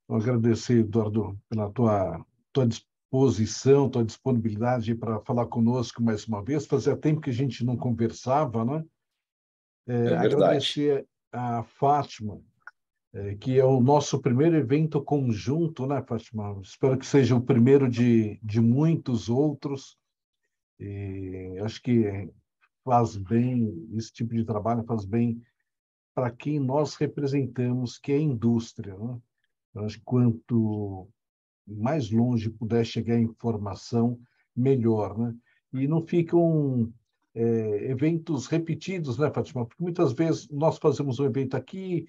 Eu agradecer, Eduardo, pela tua disposição, tua disponibilidade para falar conosco mais uma vez. Fazia tempo que a gente não conversava, né? É verdade. Agradecer a Fátima, que é o nosso primeiro evento conjunto, né, Fátima? Espero que seja o primeiro de muitos outros. E acho que faz bem, esse tipo de trabalho faz bem para quem nós representamos, que é a indústria, né? Eu acho que quanto mais longe puder chegar a informação, melhor, né? E não ficam eventos repetidos, né, Fátima? Porque muitas vezes nós fazemos um evento aqui,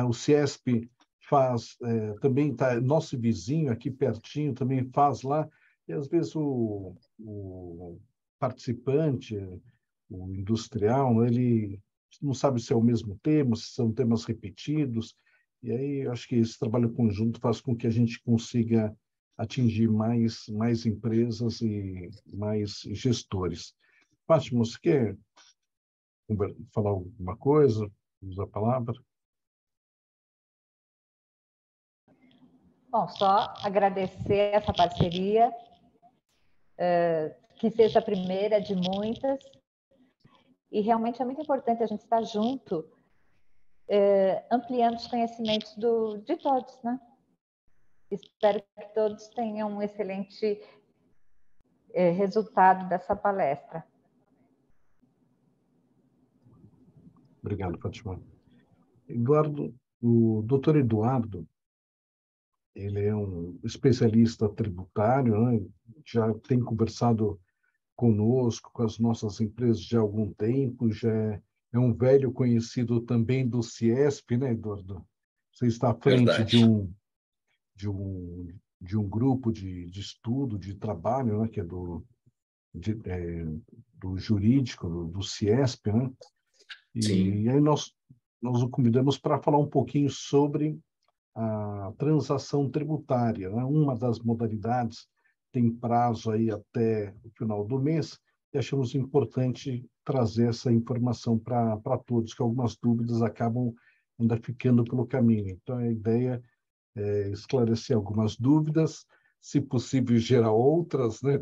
o CIESP faz, também tá, nosso vizinho aqui pertinho também faz lá, e às vezes o participante, o industrial, né, ele não sabe se é o mesmo tema, se são temas repetidos, e aí acho que esse trabalho conjunto faz com que a gente consiga atingir mais empresas e mais gestores. Fátima, você quer falar alguma coisa? Usar a palavra? Bom, só agradecer essa parceria, que seja a primeira de muitas, e realmente é muito importante a gente estar junto, ampliando os conhecimentos de todos, né? Espero que todos tenham um excelente resultado dessa palestra. Obrigado, Fátima. Eduardo, o doutor Eduardo, ele é um especialista tributário, né? Já tem conversado conosco, com as nossas empresas já há algum tempo, já é um velho conhecido também do CIESP, né, Eduardo? Você está à frente Verdade. de um, de um grupo de estudo, de trabalho, né, que é do jurídico, do CIESP, né? Sim. E aí nós o convidamos para falar um pouquinho sobre a transação tributária, né? Uma das modalidades tem prazo aí até o final do mês, e achamos importante trazer essa informação para todos, que algumas dúvidas acabam ainda ficando pelo caminho. Então, a ideia é esclarecer algumas dúvidas, se possível, gerar outras, né?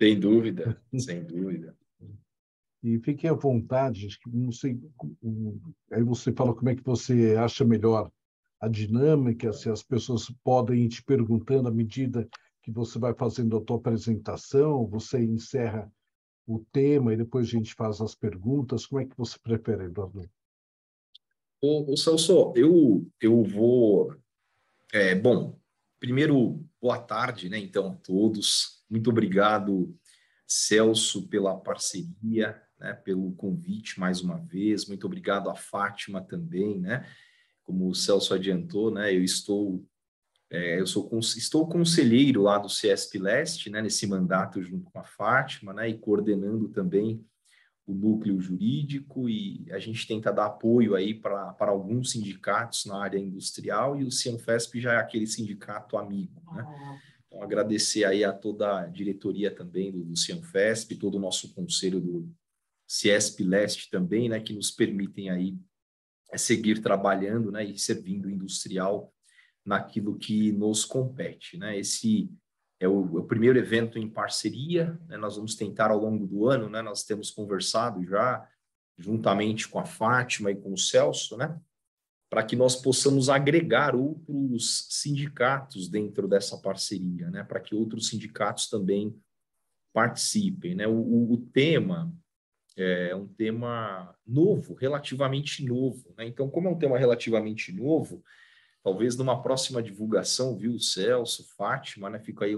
Sem dúvida, sem dúvida. E fiquem à vontade, não sei, aí você fala como é que você acha melhor a dinâmica, se as pessoas podem ir te perguntando à medida que você vai fazendo a tua apresentação, você encerra o tema e depois a gente faz as perguntas. Como é que você prefere, Eduardo? Ô Celso, eu vou... bom, primeiro, boa tarde, né, então, a todos. Muito obrigado, Celso, pela parceria, né, pelo convite mais uma vez. Muito obrigado a Fátima também, né? Como o Celso adiantou, né, estou conselheiro lá do CIESP Leste, né, nesse mandato junto com a Fátima, né, e coordenando também o núcleo jurídico, e a gente tenta dar apoio aí para alguns sindicatos na área industrial, e o Cianfesp já é aquele sindicato amigo, né? Então, agradecer aí a toda a diretoria também do Cianfesp, todo o nosso conselho do CIESP Leste também, né, que nos permitem aí seguir trabalhando, né, e servindo o industrial naquilo que nos compete, né? Esse é o primeiro evento em parceria, né? Nós vamos tentar ao longo do ano, né? Nós temos conversado já juntamente com a Fátima e com o Celso, né? Para que nós possamos agregar outros sindicatos dentro dessa parceria, né? Para que outros sindicatos também participem, né? O tema é um tema novo, relativamente novo, né? Então, como é um tema relativamente novo, talvez numa próxima divulgação, viu, Celso, Fátima, né? Fica aí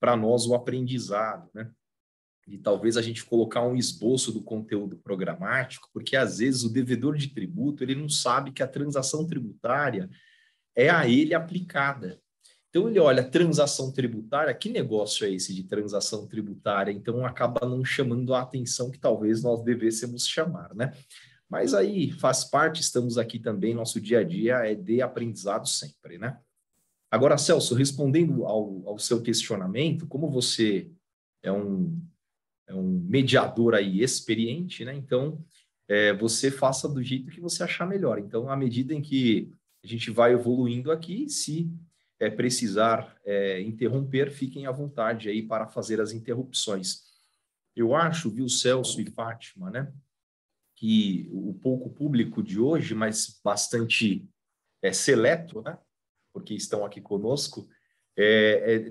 para nós o aprendizado, né? E talvez a gente colocar um esboço do conteúdo programático, porque às vezes o devedor de tributo ele não sabe que a transação tributária é a ele aplicada. Então ele olha, transação tributária, que negócio é esse de transação tributária? Então acaba não chamando a atenção que talvez nós devêssemos chamar, né? Mas aí faz parte, estamos aqui também, nosso dia a dia é de aprendizado sempre, né? Agora, Celso, respondendo ao seu questionamento, como você é um mediador aí experiente, né? Então, você faça do jeito que você achar melhor. Então, à medida em que a gente vai evoluindo aqui. Se precisar interromper, fiquem à vontade aí para fazer as interrupções. Eu acho, viu, Celso e Fátima, né, que o pouco público de hoje, mas bastante seleto, né, porque estão aqui conosco,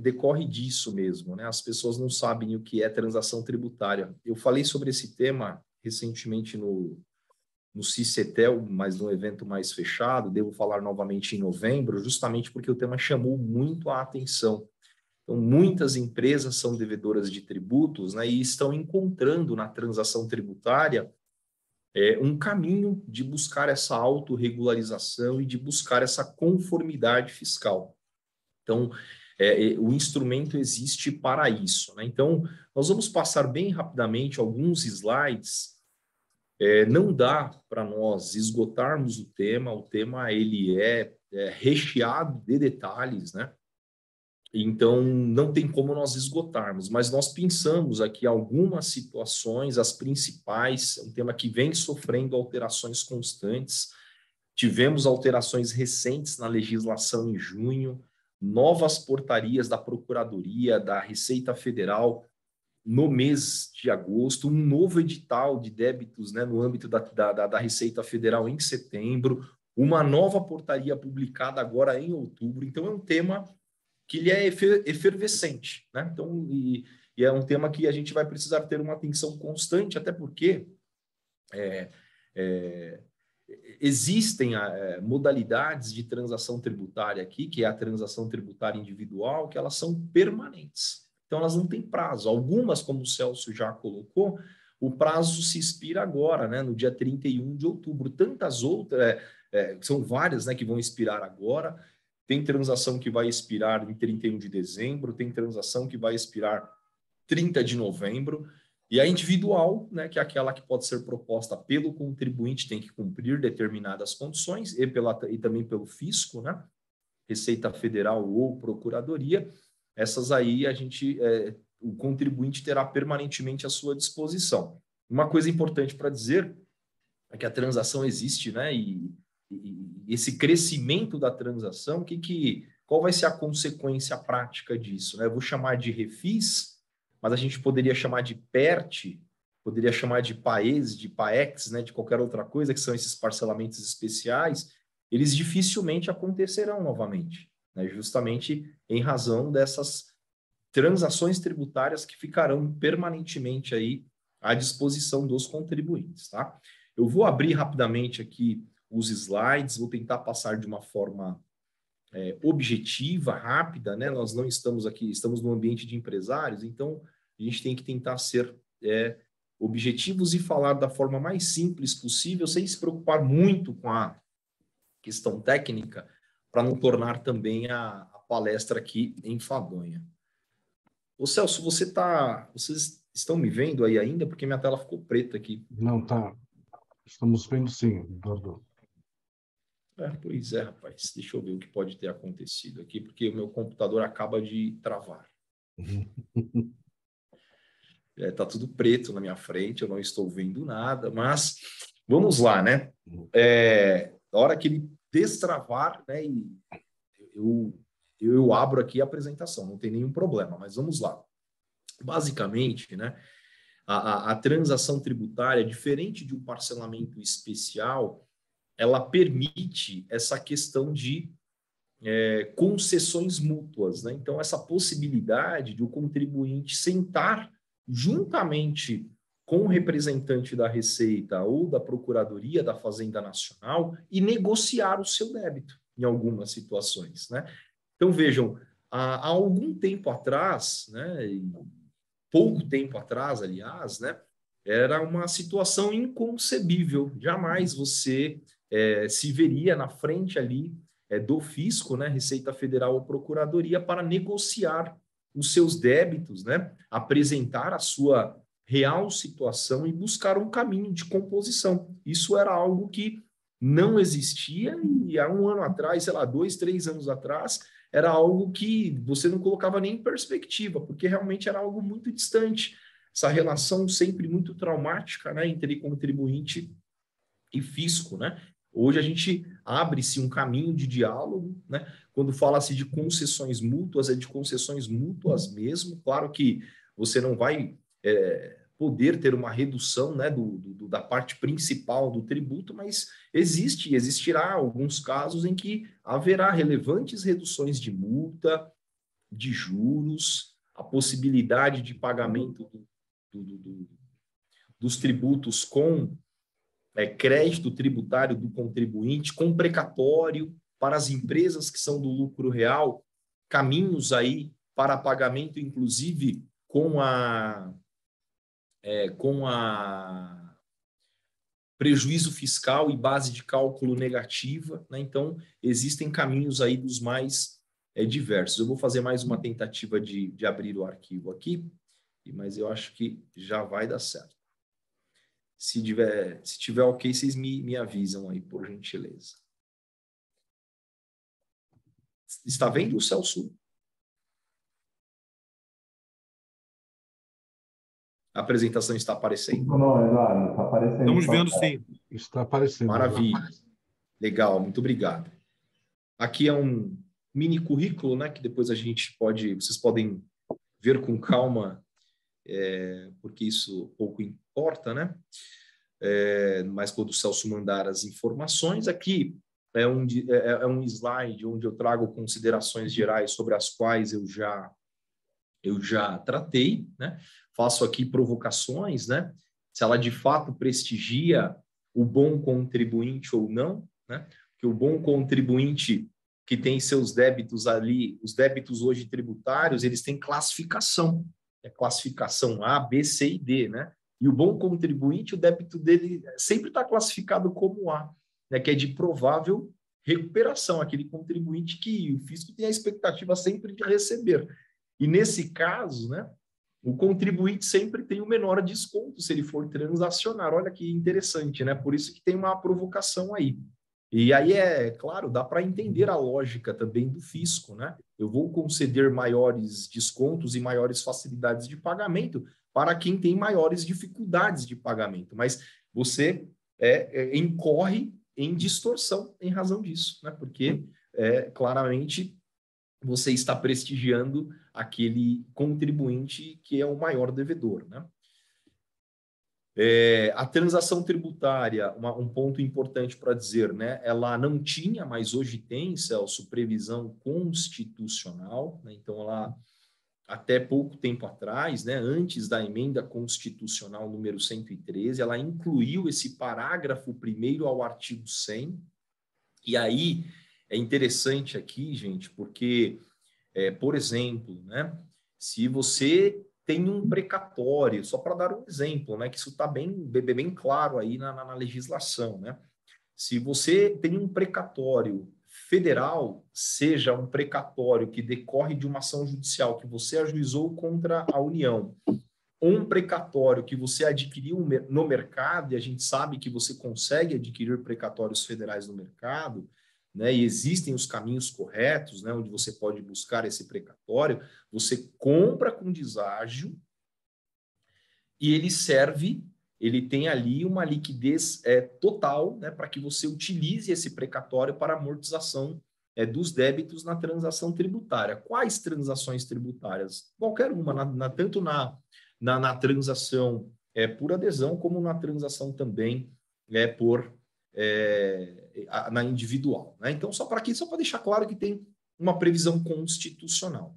decorre disso mesmo, né? As pessoas não sabem o que é transação tributária. Eu falei sobre esse tema recentemente no Cicetel, mas num evento mais fechado. Devo falar novamente em novembro, justamente porque o tema chamou muito a atenção. Então, muitas empresas são devedoras de tributos, né, e estão encontrando na transação tributária um caminho de buscar essa autorregularização e de buscar essa conformidade fiscal. Então, o instrumento existe para isso, né? Então, nós vamos passar bem rapidamente alguns slides. Não dá para nós esgotarmos o tema ele é recheado de detalhes, né? Então, não tem como nós esgotarmos, mas nós pensamos aqui algumas situações, as principais, um tema que vem sofrendo alterações constantes. Tivemos alterações recentes na legislação em junho, novas portarias da Procuradoria, da Receita Federal no mês de agosto, um novo edital de débitos, né, no âmbito da Receita Federal em setembro, uma nova portaria publicada agora em outubro. Então, é um tema que ele é efervescente, né? Então, e é um tema que a gente vai precisar ter uma atenção constante, até porque existem modalidades de transação tributária aqui, que é a transação tributária individual, que elas são permanentes. Então, elas não têm prazo. Algumas, como o Celso já colocou, o prazo se expira agora, né, no dia 31 de outubro. Tantas outras, são várias, né, que vão expirar agora. Tem transação que vai expirar em 31 de dezembro, tem transação que vai expirar 30 de novembro. E a individual, né, que é aquela que pode ser proposta pelo contribuinte, tem que cumprir determinadas condições, e também pelo fisco, né, Receita Federal ou Procuradoria. Essas aí o contribuinte terá permanentemente à sua disposição. Uma coisa importante para dizer é que a transação existe, né, e esse crescimento da transação, qual vai ser a consequência prática disso, né? Eu vou chamar de refis, mas a gente poderia chamar de PERT, poderia chamar de PAES, de PAEX, né, de qualquer outra coisa, que são esses parcelamentos especiais. Eles dificilmente acontecerão novamente, né, justamente em razão dessas transações tributárias que ficarão permanentemente aí à disposição dos contribuintes, tá? Eu vou abrir rapidamente aqui os slides, vou tentar passar de uma forma objetiva, rápida, né? Nós não estamos aqui, estamos no ambiente de empresários, então a gente tem que tentar ser objetivos e falar da forma mais simples possível, sem se preocupar muito com a questão técnica, para não tornar também a palestra aqui enfadonha. Ô Celso, vocês estão me vendo aí ainda? Porque minha tela ficou preta aqui. Não, tá. Estamos vendo sim, Eduardo. Pois é, rapaz. Deixa eu ver o que pode ter acontecido aqui, porque o meu computador acaba de travar. Tá tudo preto na minha frente, eu não estou vendo nada, mas vamos lá, né? Na hora que ele destravar, né, e eu abro aqui a apresentação, não tem nenhum problema, mas vamos lá. Basicamente, né, a transação tributária, diferente de um parcelamento especial, ela permite essa questão de concessões mútuas, né? Então, essa possibilidade de o contribuinte sentar juntamente com o representante da Receita ou da Procuradoria da Fazenda Nacional e negociar o seu débito em algumas situações, né? Então, vejam, há algum tempo atrás, né, pouco tempo atrás, aliás, né, era uma situação inconcebível. Jamais você se veria na frente ali do fisco, né, Receita Federal ou Procuradoria, para negociar os seus débitos, né, apresentar a sua real situação e buscar um caminho de composição. Isso era algo que não existia e há um ano atrás, sei lá, 2, 3 anos atrás, era algo que você não colocava nem em perspectiva, porque realmente era algo muito distante. Essa relação sempre muito traumática, né, entre contribuinte e fisco, né? Hoje a gente abre-se um caminho de diálogo, né? Quando fala-se de concessões mútuas, é de concessões mútuas mesmo. Claro que você não vai poder ter uma redução, né, da parte principal do tributo, mas existirá alguns casos em que haverá relevantes reduções de multa, de juros, a possibilidade de pagamento dos tributos com crédito tributário do contribuinte, com precatório para as empresas que são do lucro real, caminhos aí para pagamento, inclusive com a prejuízo fiscal e base de cálculo negativa, né? Então, existem caminhos aí dos mais diversos. Eu vou fazer mais uma tentativa de abrir o arquivo aqui, mas eu acho que já vai dar certo. Se tiver ok, vocês me avisam aí, por gentileza. Está vendo, Celso? A apresentação está aparecendo? Não, Eduardo, está aparecendo. Estamos vendo, sim. Está aparecendo. Maravilha. Legal, muito obrigado. Aqui é um mini currículo, né, que depois vocês podem ver com calma, porque isso pouco importa, né? Mas quando o Celso mandar as informações, aqui é um slide onde eu trago considerações gerais sobre as quais eu já tratei, né? Faço aqui provocações, né? Se ela de fato prestigia o bom contribuinte ou não, né? Porque o bom contribuinte que tem seus débitos ali, os débitos hoje tributários, eles têm classificação. É classificação A, B, C e D, né? E o bom contribuinte, o débito dele sempre está classificado como A, né? Que é de provável recuperação, aquele contribuinte que o fisco tem a expectativa sempre de receber. E nesse caso, né, o contribuinte sempre tem o menor desconto se ele for transacionar. Olha que interessante, né? Por isso que tem uma provocação aí. E aí, claro, dá para entender a lógica também do fisco, né? Eu vou conceder maiores descontos e maiores facilidades de pagamento para quem tem maiores dificuldades de pagamento, mas você incorre em distorção em razão disso, né? Porque claramente você está prestigiando aquele contribuinte que é o maior devedor, né? A transação tributária, um ponto importante para dizer, né? Ela não tinha, mas hoje tem, Celso, previsão constitucional, né? Então, ela, até pouco tempo atrás, né, antes da emenda constitucional número 113, ela incluiu esse parágrafo 1º ao artigo 100, e aí é interessante aqui, gente, porque, por exemplo, né, se você tem um precatório, só para dar um exemplo, né, que isso está bem claro aí na legislação, né? Se você tem um precatório federal, seja um precatório que decorre de uma ação judicial que você ajuizou contra a União, ou um precatório que você adquiriu no mercado, e a gente sabe que você consegue adquirir precatórios federais no mercado, né, e existem os caminhos corretos, né, onde você pode buscar esse precatório, você compra com deságio e ele tem ali uma liquidez total, né, para que você utilize esse precatório para amortização dos débitos na transação tributária. Quais transações tributárias? Qualquer uma, tanto na transação por adesão, como na transação também na individual, né? Então, só para deixar claro que tem uma previsão constitucional.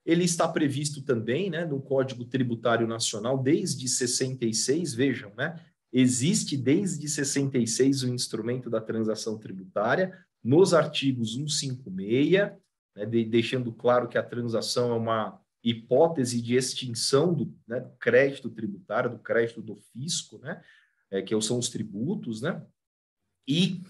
Ele está previsto também, né, no Código Tributário Nacional desde 66, vejam, né? Existe desde 66 o instrumento da transação tributária, nos artigos 156, né, deixando claro que a transação é uma hipótese de extinção do crédito tributário, do crédito do fisco, né, que são os tributos, né? E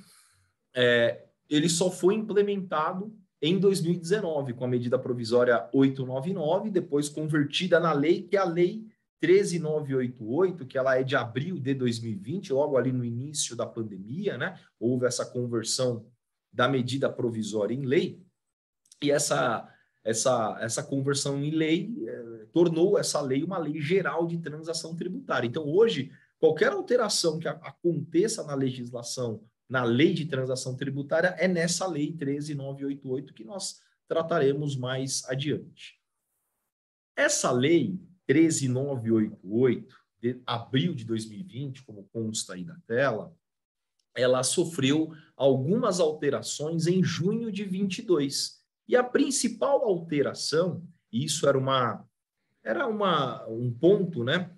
ele só foi implementado em 2019, com a medida provisória 899, depois convertida na lei, que é a Lei 13.988, que ela é de abril de 2020, logo ali no início da pandemia, né? Houve essa conversão da medida provisória em lei, e essa conversão em lei tornou essa lei uma lei geral de transação tributária. Então, hoje, qualquer alteração que aconteça na legislação na lei de transação tributária é nessa lei 13.988 que nós trataremos mais adiante. Essa lei 13.988, de abril de 2020, como consta aí na tela, ela sofreu algumas alterações em junho de 22. E a principal alteração, e isso era um ponto, né,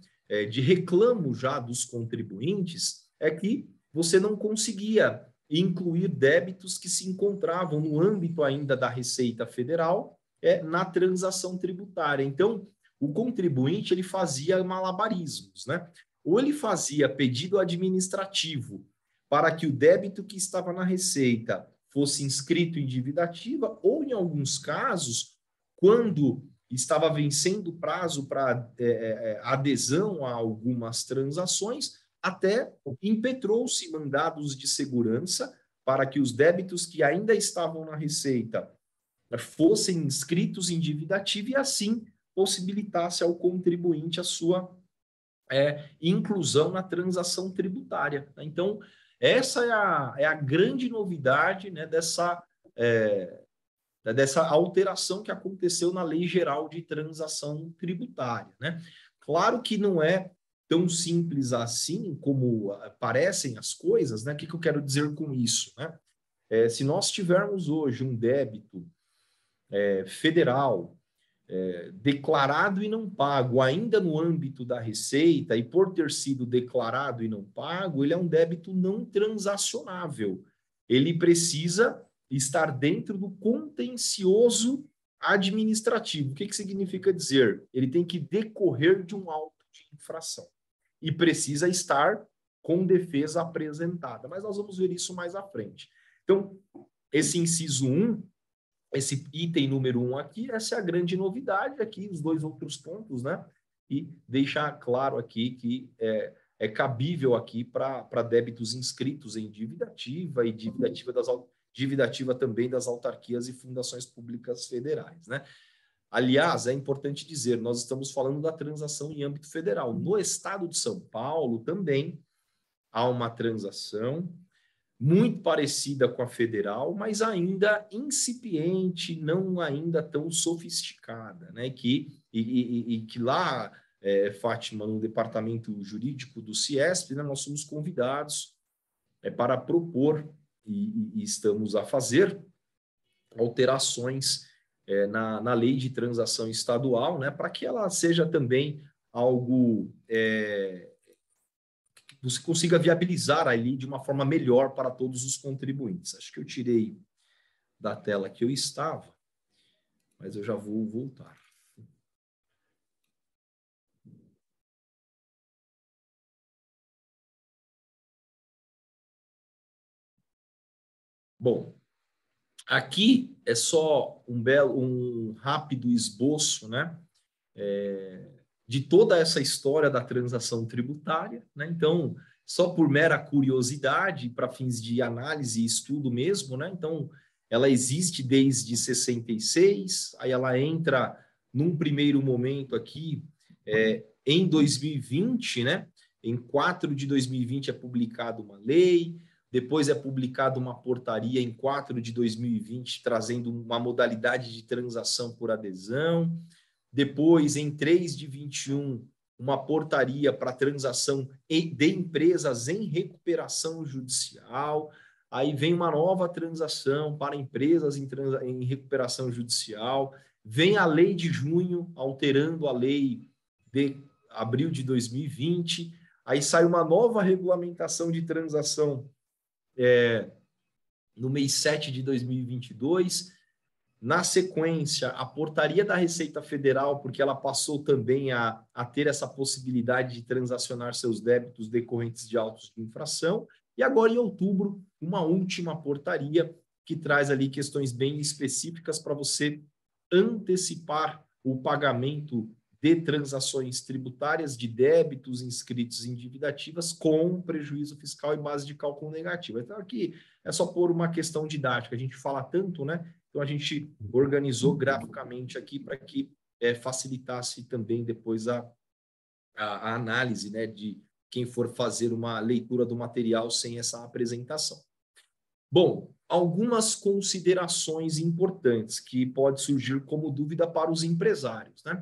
de reclamo já dos contribuintes, é que você não conseguia incluir débitos que se encontravam no âmbito ainda da Receita Federal na transação tributária. Então, o contribuinte ele fazia malabarismos, né? Ou ele fazia pedido administrativo para que o débito que estava na Receita fosse inscrito em dívida ativa, ou, em alguns casos, quando estava vencendo o prazo para adesão a algumas transações, até impetrou-se mandados de segurança para que os débitos que ainda estavam na Receita fossem inscritos em dívida ativa e, assim, possibilitasse ao contribuinte a sua inclusão na transação tributária. Então, essa é a grande novidade, né, dessa alteração que aconteceu na Lei Geral de Transação Tributária, né? Claro que não é tão simples assim como parecem as coisas, né? O que eu quero dizer com isso, né? Se nós tivermos hoje um débito federal declarado e não pago, ainda no âmbito da Receita, e por ter sido declarado e não pago, ele é um débito não transacionável. Ele precisa estar dentro do contencioso administrativo. O que significa dizer? Ele tem que decorrer de um auto de infração e precisa estar com defesa apresentada. Mas nós vamos ver isso mais à frente. Então, esse inciso 1, esse item número 1 aqui, essa é a grande novidade aqui, os dois outros pontos, né? E deixar claro aqui que é cabível aqui para débitos inscritos em dívida ativa e dívida ativa também das autarquias e fundações públicas federais, né? Aliás, é importante dizer, nós estamos falando da transação em âmbito federal. No estado de São Paulo também há uma transação muito parecida com a federal, mas ainda incipiente, não ainda tão sofisticada, né? Que lá, Fátima, no departamento jurídico do CIESP, né, nós somos convidados para propor e estamos a fazer alterações na lei de transação estadual, né, para que ela seja também algo que você consiga viabilizar ali de uma forma melhor para todos os contribuintes. Acho que eu tirei da tela que eu estava, mas eu já vou voltar. Bom, aqui é só um rápido esboço, né, de toda essa história da transação tributária, né? Então, só por mera curiosidade, para fins de análise e estudo mesmo, né? Então, ela existe desde 66, aí ela entra num primeiro momento aqui em 2020, né? Em 4 de 2020 é publicada uma lei, depois é publicada uma portaria em 4 de 2020, trazendo uma modalidade de transação por adesão. Depois, em 3 de 21, uma portaria para transação de empresas em recuperação judicial. Aí vem uma nova transação para empresas em recuperação judicial. Vem a lei de junho, alterando a lei de abril de 2020. Aí sai uma nova regulamentação de transação no mês 7 de 2022. Na sequência, a portaria da Receita Federal, porque ela passou também a ter essa possibilidade de transacionar seus débitos decorrentes de autos de infração. E agora, em outubro, uma última portaria que traz ali questões bem específicas para você antecipar o pagamento de transações tributárias de débitos inscritos em dívida ativas com prejuízo fiscal e base de cálculo negativa. Então, aqui é só por uma questão didática. A gente fala tanto, né? Então, a gente organizou graficamente aqui para que facilitasse também depois a análise, né, de quem for fazer uma leitura do material sem essa apresentação. Bom, algumas considerações importantes que pode surgir como dúvida para os empresários, né?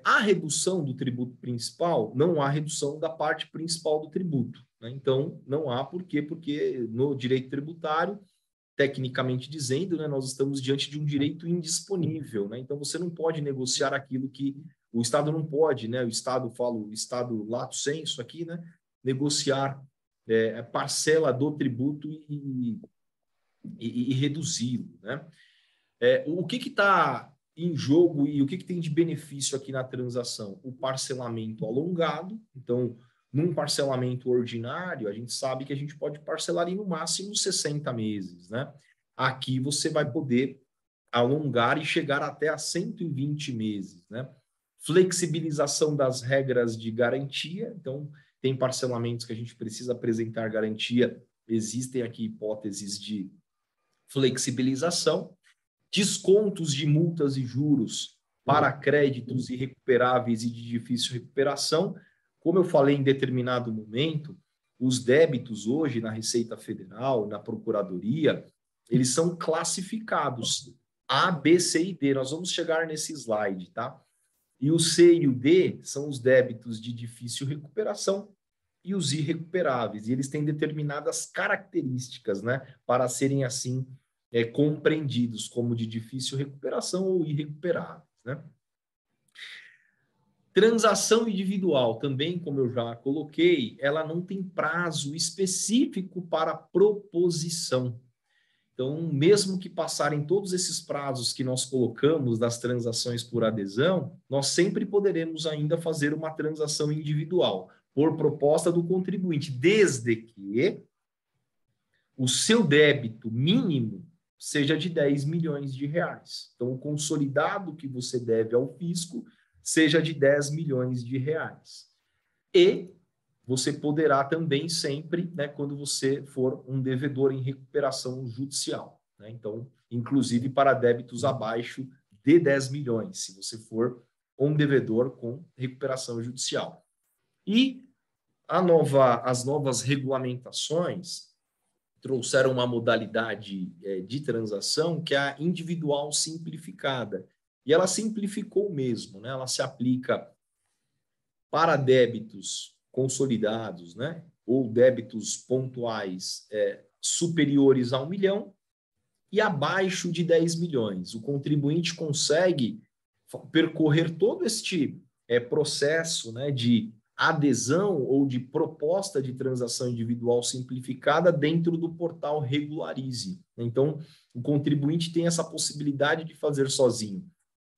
A redução do tributo principal, não há redução da parte principal do tributo, né? Então, não há por quê? Porque no direito tributário, tecnicamente dizendo, né, nós estamos diante de um direito indisponível, né? Então, você não pode negociar aquilo que o Estado não pode, né? O Estado lato sensu aqui, né? Negociar parcela do tributo e reduzi-lo, né? O que está em jogo e o que tem de benefício aqui na transação? O parcelamento alongado. Então, num parcelamento ordinário, a gente sabe que a gente pode parcelar em no máximo 60 meses, né? Aqui você vai poder alongar e chegar até a 120 meses, né? Flexibilização das regras de garantia. Então, tem parcelamentos que a gente precisa apresentar garantia. Existem aqui hipóteses de flexibilização. Descontos de multas e juros para créditos irrecuperáveis e de difícil recuperação. Como eu falei em determinado momento, os débitos hoje na Receita Federal, na Procuradoria, eles são classificados A, B, C e D. Nós vamos chegar nesse slide, tá? E o C e o D são os débitos de difícil recuperação e os irrecuperáveis. E eles têm determinadas características, né, para serem assim compreendidos como de difícil recuperação ou irrecuperáveis, né? Transação individual, também, como eu já coloquei, ela não tem prazo específico para proposição. Então, mesmo que passarem todos esses prazos que nós colocamos das transações por adesão, nós sempre poderemos ainda fazer uma transação individual, por proposta do contribuinte, desde que o seu débito mínimo seja de 10 milhões de reais. Então, o consolidado que você deve ao fisco seja de 10 milhões de reais. E você poderá também sempre, né, quando você for um devedor em recuperação judicial, né? Então, inclusive para débitos abaixo de 10 milhões, se você for um devedor com recuperação judicial. E as novas regulamentações trouxeram uma modalidade de transação que é a individual simplificada. E ela simplificou mesmo, né? Ela se aplica para débitos consolidados, né? Ou débitos pontuais superiores a 1 milhão e abaixo de 10 milhões. O contribuinte consegue percorrer todo este processo, né, de adesão ou de proposta de transação individual simplificada dentro do portal Regularize. Então, o contribuinte tem essa possibilidade de fazer sozinho.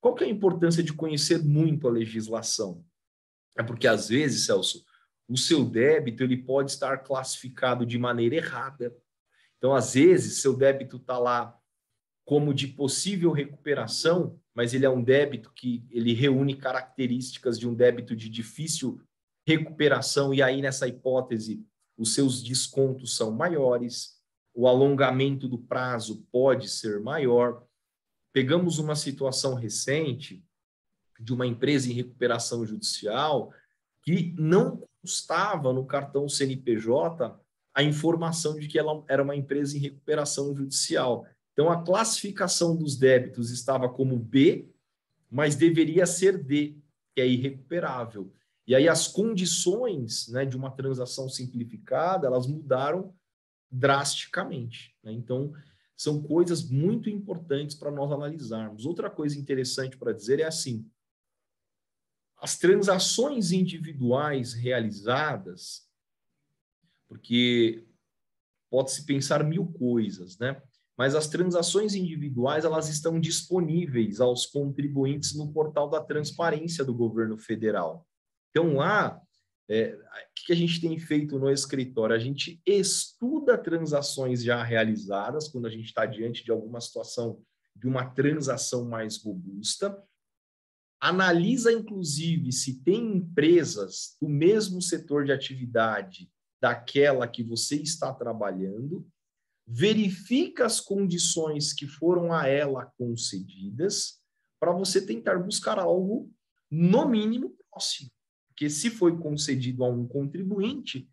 Qual que é a importância de conhecer muito a legislação? É porque, às vezes, Celso, o seu débito ele pode estar classificado de maneira errada. Então, às vezes, seu débito está lá como de possível recuperação, mas ele é um débito que ele reúne características de um débito de difícil recuperação, e aí, nessa hipótese, os seus descontos são maiores, o alongamento do prazo pode ser maior. Pegamos uma situação recente de uma empresa em recuperação judicial que não constava no cartão CNPJ a informação de que ela era uma empresa em recuperação judicial. Então, a classificação dos débitos estava como B, mas deveria ser D, que é irrecuperável. E aí as condições, né, de uma transação simplificada, elas mudaram drasticamente, né? Então, são coisas muito importantes para nós analisarmos. Outra coisa interessante para dizer é assim, as transações individuais realizadas, porque pode-se pensar mil coisas, né? Mas as transações individuais, elas estão disponíveis aos contribuintes no portal da transparência do governo federal. Então, lá, o que a gente tem feito no escritório? A gente estuda transações já realizadas, quando a gente está diante de alguma situação de uma transação mais robusta, analisa, inclusive, se tem empresas do mesmo setor de atividade daquela que você está trabalhando, verifica as condições que foram a ela concedidas para você tentar buscar algo, no mínimo, próximo. Porque se foi concedido a um contribuinte,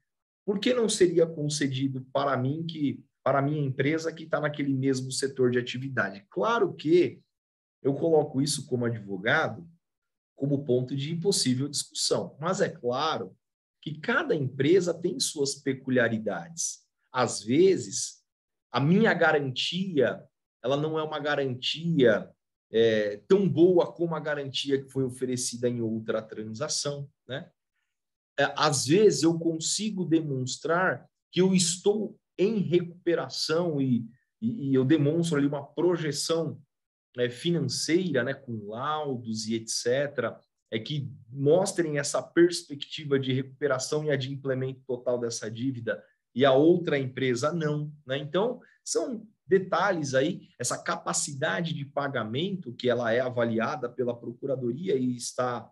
por que não seria concedido para mim, que para a minha empresa que está naquele mesmo setor de atividade. Claro que eu coloco isso como advogado como ponto de possível discussão, mas é claro que cada empresa tem suas peculiaridades. Às vezes, a minha garantia, ela não é uma garantia tão boa como a garantia que foi oferecida em outra transação, né? Às vezes, eu consigo demonstrar que eu estou em recuperação e eu demonstro ali uma projeção financeira, né, com laudos e etc., que mostrem essa perspectiva de recuperação e adimplemento total dessa dívida, e a outra empresa não, né? Então, são detalhes aí, essa capacidade de pagamento, que ela é avaliada pela Procuradoria e está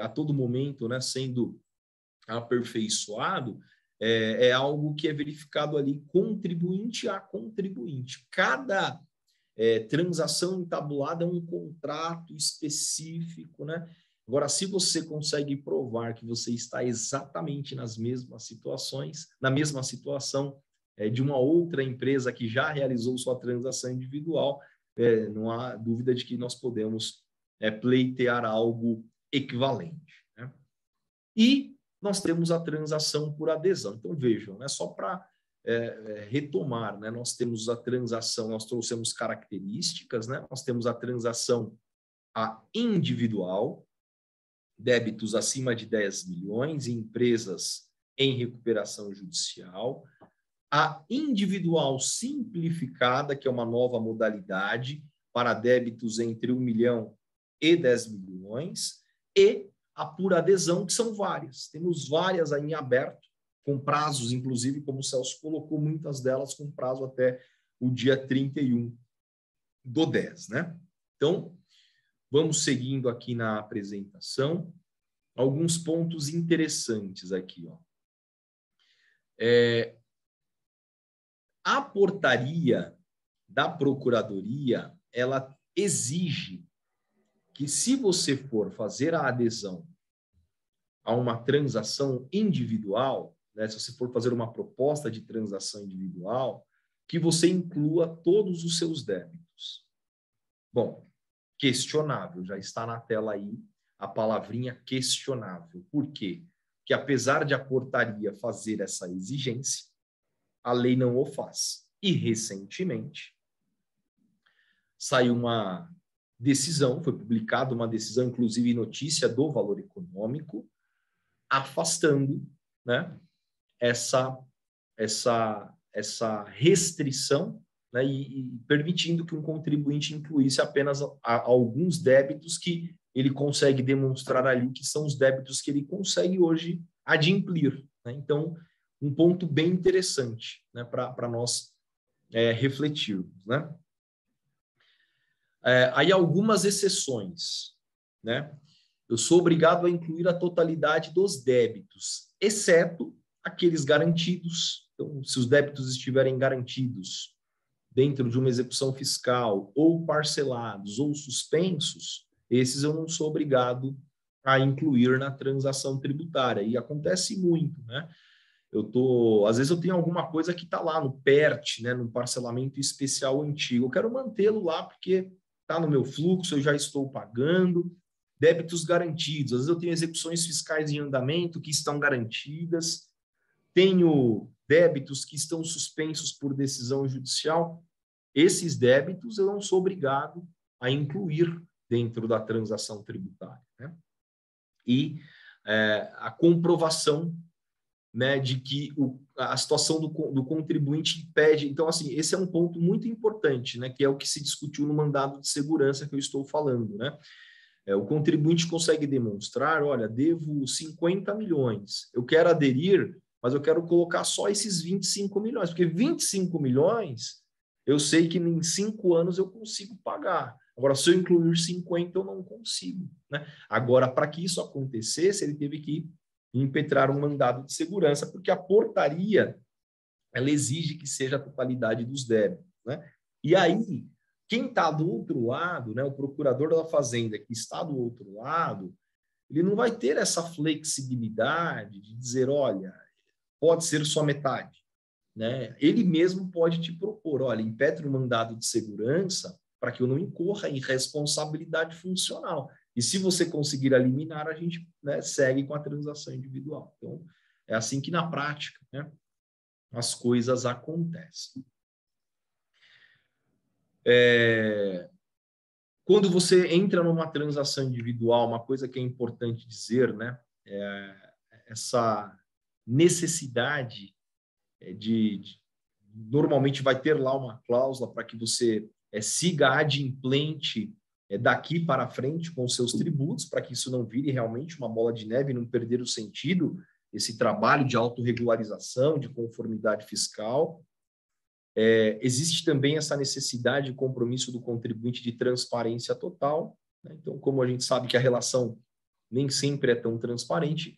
a todo momento, né, sendo aperfeiçoado, é algo que é verificado ali contribuinte a contribuinte. Cada transação entabulada é um contrato específico, né? Agora, se você consegue provar que você está exatamente nas mesmas situações, na mesma situação de uma outra empresa que já realizou sua transação individual, não há dúvida de que nós podemos pleitear algo equivalente, né? E nós temos a transação por adesão. Então, vejam, né, só para retomar, né, nós temos a transação, nós trouxemos características, né, nós temos a transação individual, débitos acima de 10 milhões, empresas em recuperação judicial, a individual simplificada, que é uma nova modalidade para débitos entre 1 milhão e 10 milhões, e a por adesão, que são várias. Temos várias aí em aberto, com prazos, inclusive, como o Celso colocou, muitas delas com prazo até o dia 31/10, né? Então, vamos seguindo aqui na apresentação. Alguns pontos interessantes aqui, ó. A portaria da Procuradoria, ela exige que, se você for fazer a adesão a uma transação individual, né, se você for fazer uma proposta de transação individual, que você inclua todos os seus débitos. Bom, questionável, já está na tela aí a palavrinha questionável. Por quê? Porque, apesar de a portaria fazer essa exigência, a lei não o faz. E, recentemente, saiu uma decisão, foi publicada uma decisão, inclusive notícia do Valor Econômico, afastando, né, essa restrição, né, e permitindo que um contribuinte incluísse apenas alguns débitos que ele consegue demonstrar ali que são os débitos que ele consegue hoje adimplir, né? Então, um ponto bem interessante, né, para nós refletirmos, né? Aí algumas exceções, né? Eu sou obrigado a incluir a totalidade dos débitos, exceto aqueles garantidos. Então, se os débitos estiverem garantidos dentro de uma execução fiscal, ou parcelados, ou suspensos, esses eu não sou obrigado a incluir na transação tributária. E acontece muito, né? Às vezes eu tenho alguma coisa que está lá no PERT, né, no parcelamento especial antigo. Eu quero mantê-lo lá porque está no meu fluxo, eu já estou pagando. Débitos garantidos. Às vezes eu tenho execuções fiscais em andamento que estão garantidas. Tenho débitos que estão suspensos por decisão judicial. Esses débitos eu não sou obrigado a incluir dentro da transação tributária, né? E a comprovação, né, de que a situação do contribuinte impede. Então, assim, esse é um ponto muito importante, né, que é o que se discutiu no mandado de segurança que eu estou falando, né? O contribuinte consegue demonstrar, olha, devo 50 milhões, eu quero aderir, mas eu quero colocar só esses 25 milhões, porque 25 milhões, eu sei que em 5 anos eu consigo pagar. Agora, se eu incluir 50, eu não consigo, né? Agora, para que isso acontecesse, ele teve que impetrar um mandado de segurança, porque a portaria, ela exige que seja a totalidade dos débitos, né? E aí, quem está do outro lado, né, o procurador da Fazenda que está do outro lado, ele não vai ter essa flexibilidade de dizer, olha, pode ser só metade, né, ele mesmo pode te propor, olha, impetre um mandado de segurança para que eu não incorra em responsabilidade funcional. E se você conseguir eliminar, a gente, né, segue com a transação individual. Então, é assim que na prática, né, as coisas acontecem. Quando você entra numa transação individual, uma coisa que é importante dizer, né, é essa necessidade normalmente vai ter lá uma cláusula para que você siga adimplente daqui para frente com os seus tributos, para que isso não vire realmente uma bola de neve e não perder o sentido, esse trabalho de autorregularização, de conformidade fiscal. Existe também essa necessidade de compromisso do contribuinte de transparência total, né? Então, como a gente sabe que a relação nem sempre é tão transparente,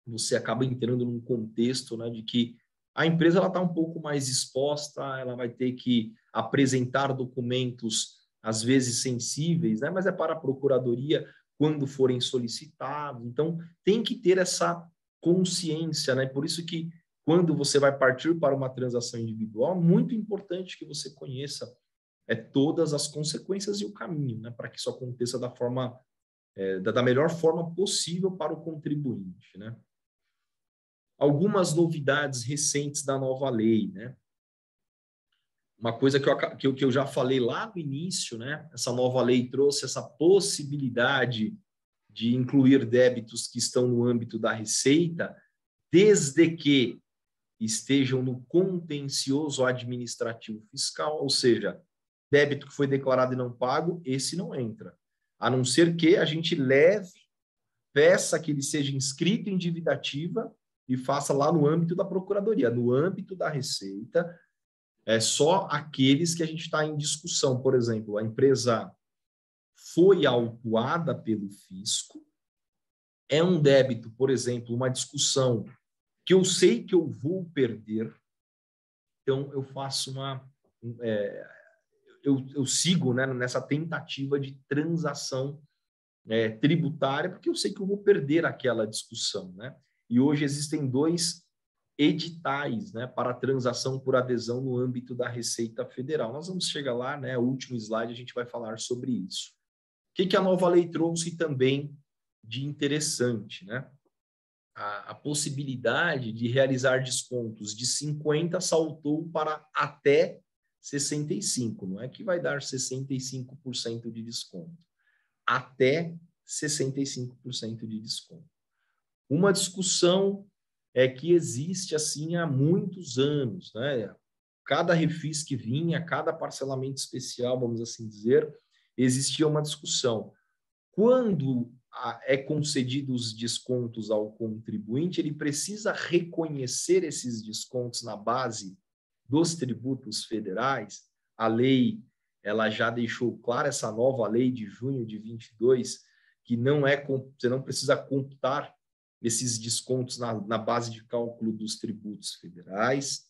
você acaba entrando num contexto, né, de que a empresa está um pouco mais exposta, ela vai ter que apresentar documentos, às vezes sensíveis, né, mas é para a procuradoria quando forem solicitados. Então, tem que ter essa consciência, né? Por isso que quando você vai partir para uma transação individual, muito importante que você conheça todas as consequências e o caminho, né, para que isso aconteça da melhor forma possível para o contribuinte, né? Algumas novidades recentes da nova lei, né? Uma coisa que eu já falei lá no início, né? Essa nova lei trouxe essa possibilidade de incluir débitos que estão no âmbito da Receita, desde que estejam no contencioso administrativo fiscal, ou seja, débito que foi declarado e não pago, esse não entra. A não ser que a gente peça que ele seja inscrito em dívida ativa e faça lá no âmbito da Procuradoria. No âmbito da Receita, é só aqueles que a gente está em discussão. Por exemplo, a empresa foi autuada pelo fisco, é um débito, por exemplo, uma discussão que eu sei que eu vou perder, então eu faço eu sigo, né, nessa tentativa de transação tributária, porque eu sei que eu vou perder aquela discussão, né? E hoje existem 2 editais, né, para transação por adesão no âmbito da Receita Federal. Nós vamos chegar lá, né? O último slide a gente vai falar sobre isso. O que a nova lei trouxe também de interessante, né? A possibilidade de realizar descontos de 50% saltou para até 65%. Não é que vai dar 65% de desconto. Até 65% de desconto. Uma discussão que existe assim há muitos anos, né? Cada refis que vinha, cada parcelamento especial, vamos assim dizer, existia uma discussão. Quando é concedido os descontos ao contribuinte, ele precisa reconhecer esses descontos na base dos tributos federais. A lei, ela já deixou claro, essa nova lei de junho de 22, que você não precisa computar esses descontos na base de cálculo dos tributos federais.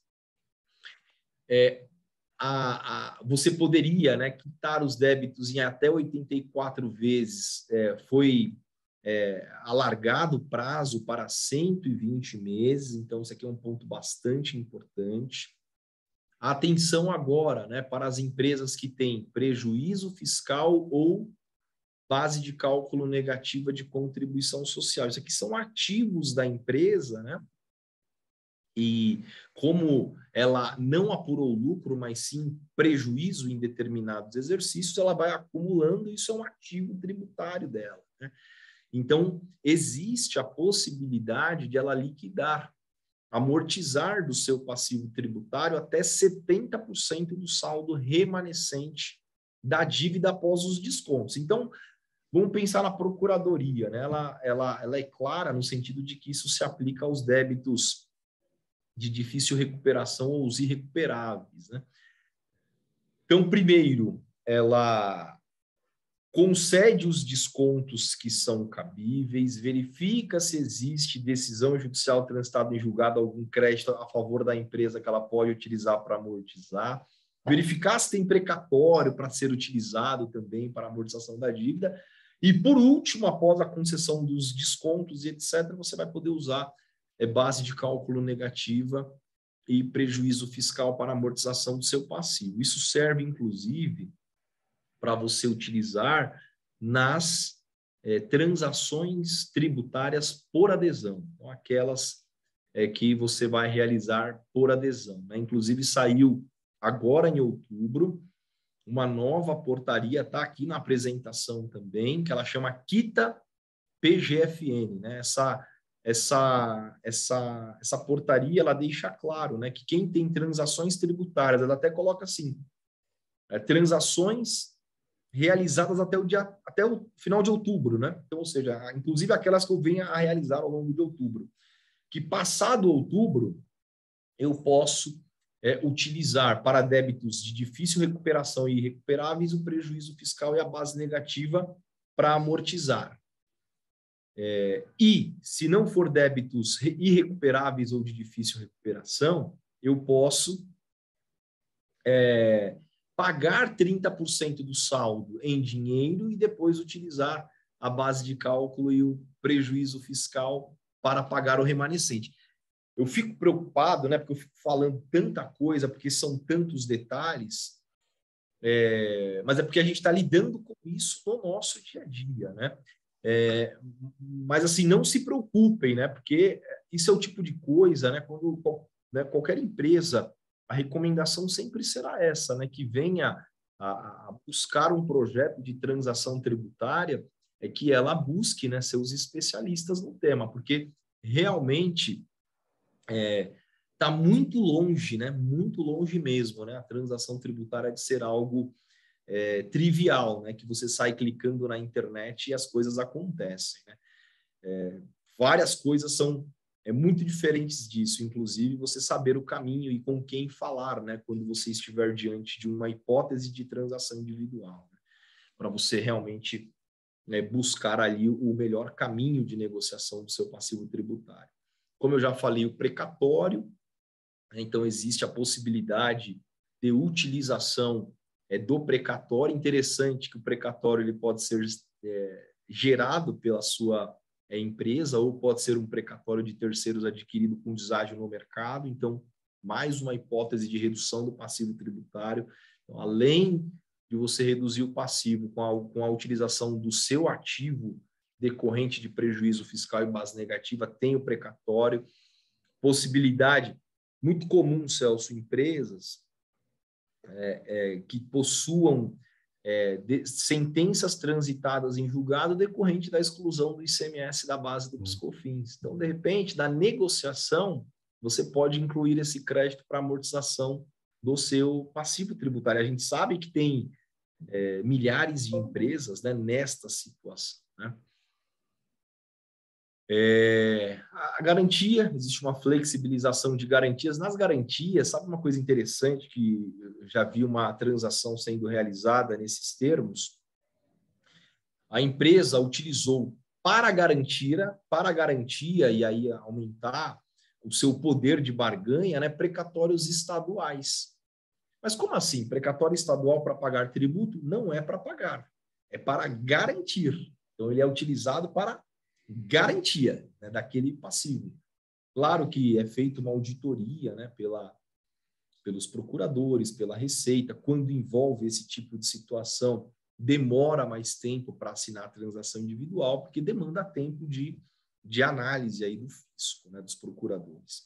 Você poderia, né, quitar os débitos em até 84 vezes. Foi alargado o prazo para 120 meses, então isso aqui é um ponto bastante importante. Atenção agora, né, para as empresas que têm prejuízo fiscal ou base de cálculo negativa de contribuição social. Isso aqui são ativos da empresa, né? E como ela não apurou lucro, mas sim prejuízo em determinados exercícios, ela vai acumulando, isso é um ativo tributário dela, né? Então, existe a possibilidade de ela liquidar, amortizar do seu passivo tributário até 70% do saldo remanescente da dívida após os descontos. Então, vamos pensar na procuradoria, né? Ela é clara no sentido de que isso se aplica aos débitos de difícil recuperação ou os irrecuperáveis, né? Então, primeiro, ela concede os descontos que são cabíveis, verifica se existe decisão judicial transitada em julgado, algum crédito a favor da empresa que ela pode utilizar para amortizar, verificar se tem precatório para ser utilizado também para amortização da dívida, e, por último, após a concessão dos descontos e etc., você vai poder usar base de cálculo negativa e prejuízo fiscal para amortização do seu passivo. Isso serve, inclusive, para você utilizar nas transações tributárias por adesão, então, aquelas que você vai realizar por adesão, né? Inclusive, saiu agora em outubro uma nova portaria, está aqui na apresentação também, que ela chama Quita PGFN, né? Essa portaria, ela deixa claro, né, que quem tem transações tributárias, ela até coloca assim, transações realizadas até o final de outubro, né? Então, ou seja, inclusive aquelas que eu venha a realizar ao longo de outubro, que passado outubro eu posso utilizar para débitos de difícil recuperação e irrecuperáveis o prejuízo fiscal e a base negativa para amortizar. E, se não for débitos irrecuperáveis ou de difícil recuperação, eu posso pagar 30% do saldo em dinheiro e depois utilizar a base de cálculo e o prejuízo fiscal para pagar o remanescente. Eu fico preocupado, né, porque eu fico falando tanta coisa, porque são tantos detalhes, mas é porque a gente está lidando com isso no nosso dia a dia, né? Mas, assim, não se preocupem, né? Porque isso é o tipo de coisa, né? Quando qualquer empresa, a recomendação sempre será essa, né? Que venha a buscar um projeto de transação tributária, que ela busque, né, seus especialistas no tema, porque realmente está muito longe, né? Muito longe mesmo, né? A transação tributária de ser algo trivial, né? Que você sai clicando na internet e as coisas acontecem, né? Várias coisas são muito diferentes disso, inclusive você saber o caminho e com quem falar, né? Quando você estiver diante de uma hipótese de transação individual, né? Para você realmente buscar ali o melhor caminho de negociação do seu passivo tributário. Como eu já falei, o precatório, então existe a possibilidade de utilização do precatório. Interessante que o precatório ele pode ser gerado pela sua empresa ou pode ser um precatório de terceiros adquirido com deságio no mercado. Então, mais uma hipótese de redução do passivo tributário. Então, além de você reduzir o passivo com a utilização do seu ativo decorrente de prejuízo fiscal e base negativa, tem o precatório. Possibilidade muito comum, Celso, empresas que possuam sentenças transitadas em julgado decorrente da exclusão do ICMS da base do PiscoFins. Então, de repente, na negociação, você pode incluir esse crédito para amortização do seu passivo tributário. A gente sabe que tem milhares de empresas, né, nesta situação, né? A garantia, existe uma flexibilização de garantias. Nas garantias, sabe uma coisa interessante que eu já vi uma transação sendo realizada nesses termos? A empresa utilizou para a garantia e aí aumentar o seu poder de barganha, né, precatórios estaduais. Mas como assim? Precatório estadual para pagar tributo? Não é para pagar, é para garantir. Então, ele é utilizado para garantia, né, daquele passivo. Claro que é feita uma auditoria, né, pelos procuradores, pela Receita. Quando envolve esse tipo de situação, demora mais tempo para assinar a transação individual, porque demanda tempo de análise aí do fisco, né, dos procuradores.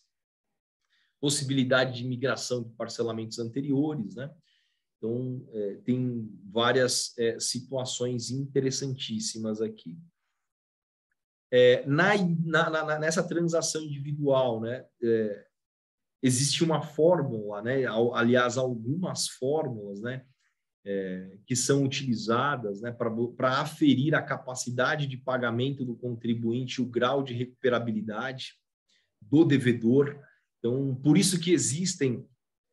Possibilidade de migração de parcelamentos anteriores, né? Então, tem várias situações interessantíssimas aqui. Nessa transação individual, né, existe uma fórmula, né, aliás, algumas fórmulas, né, que são utilizadas, né, para aferir a capacidade de pagamento do contribuinte, o grau de recuperabilidade do devedor. Então, por isso que existem,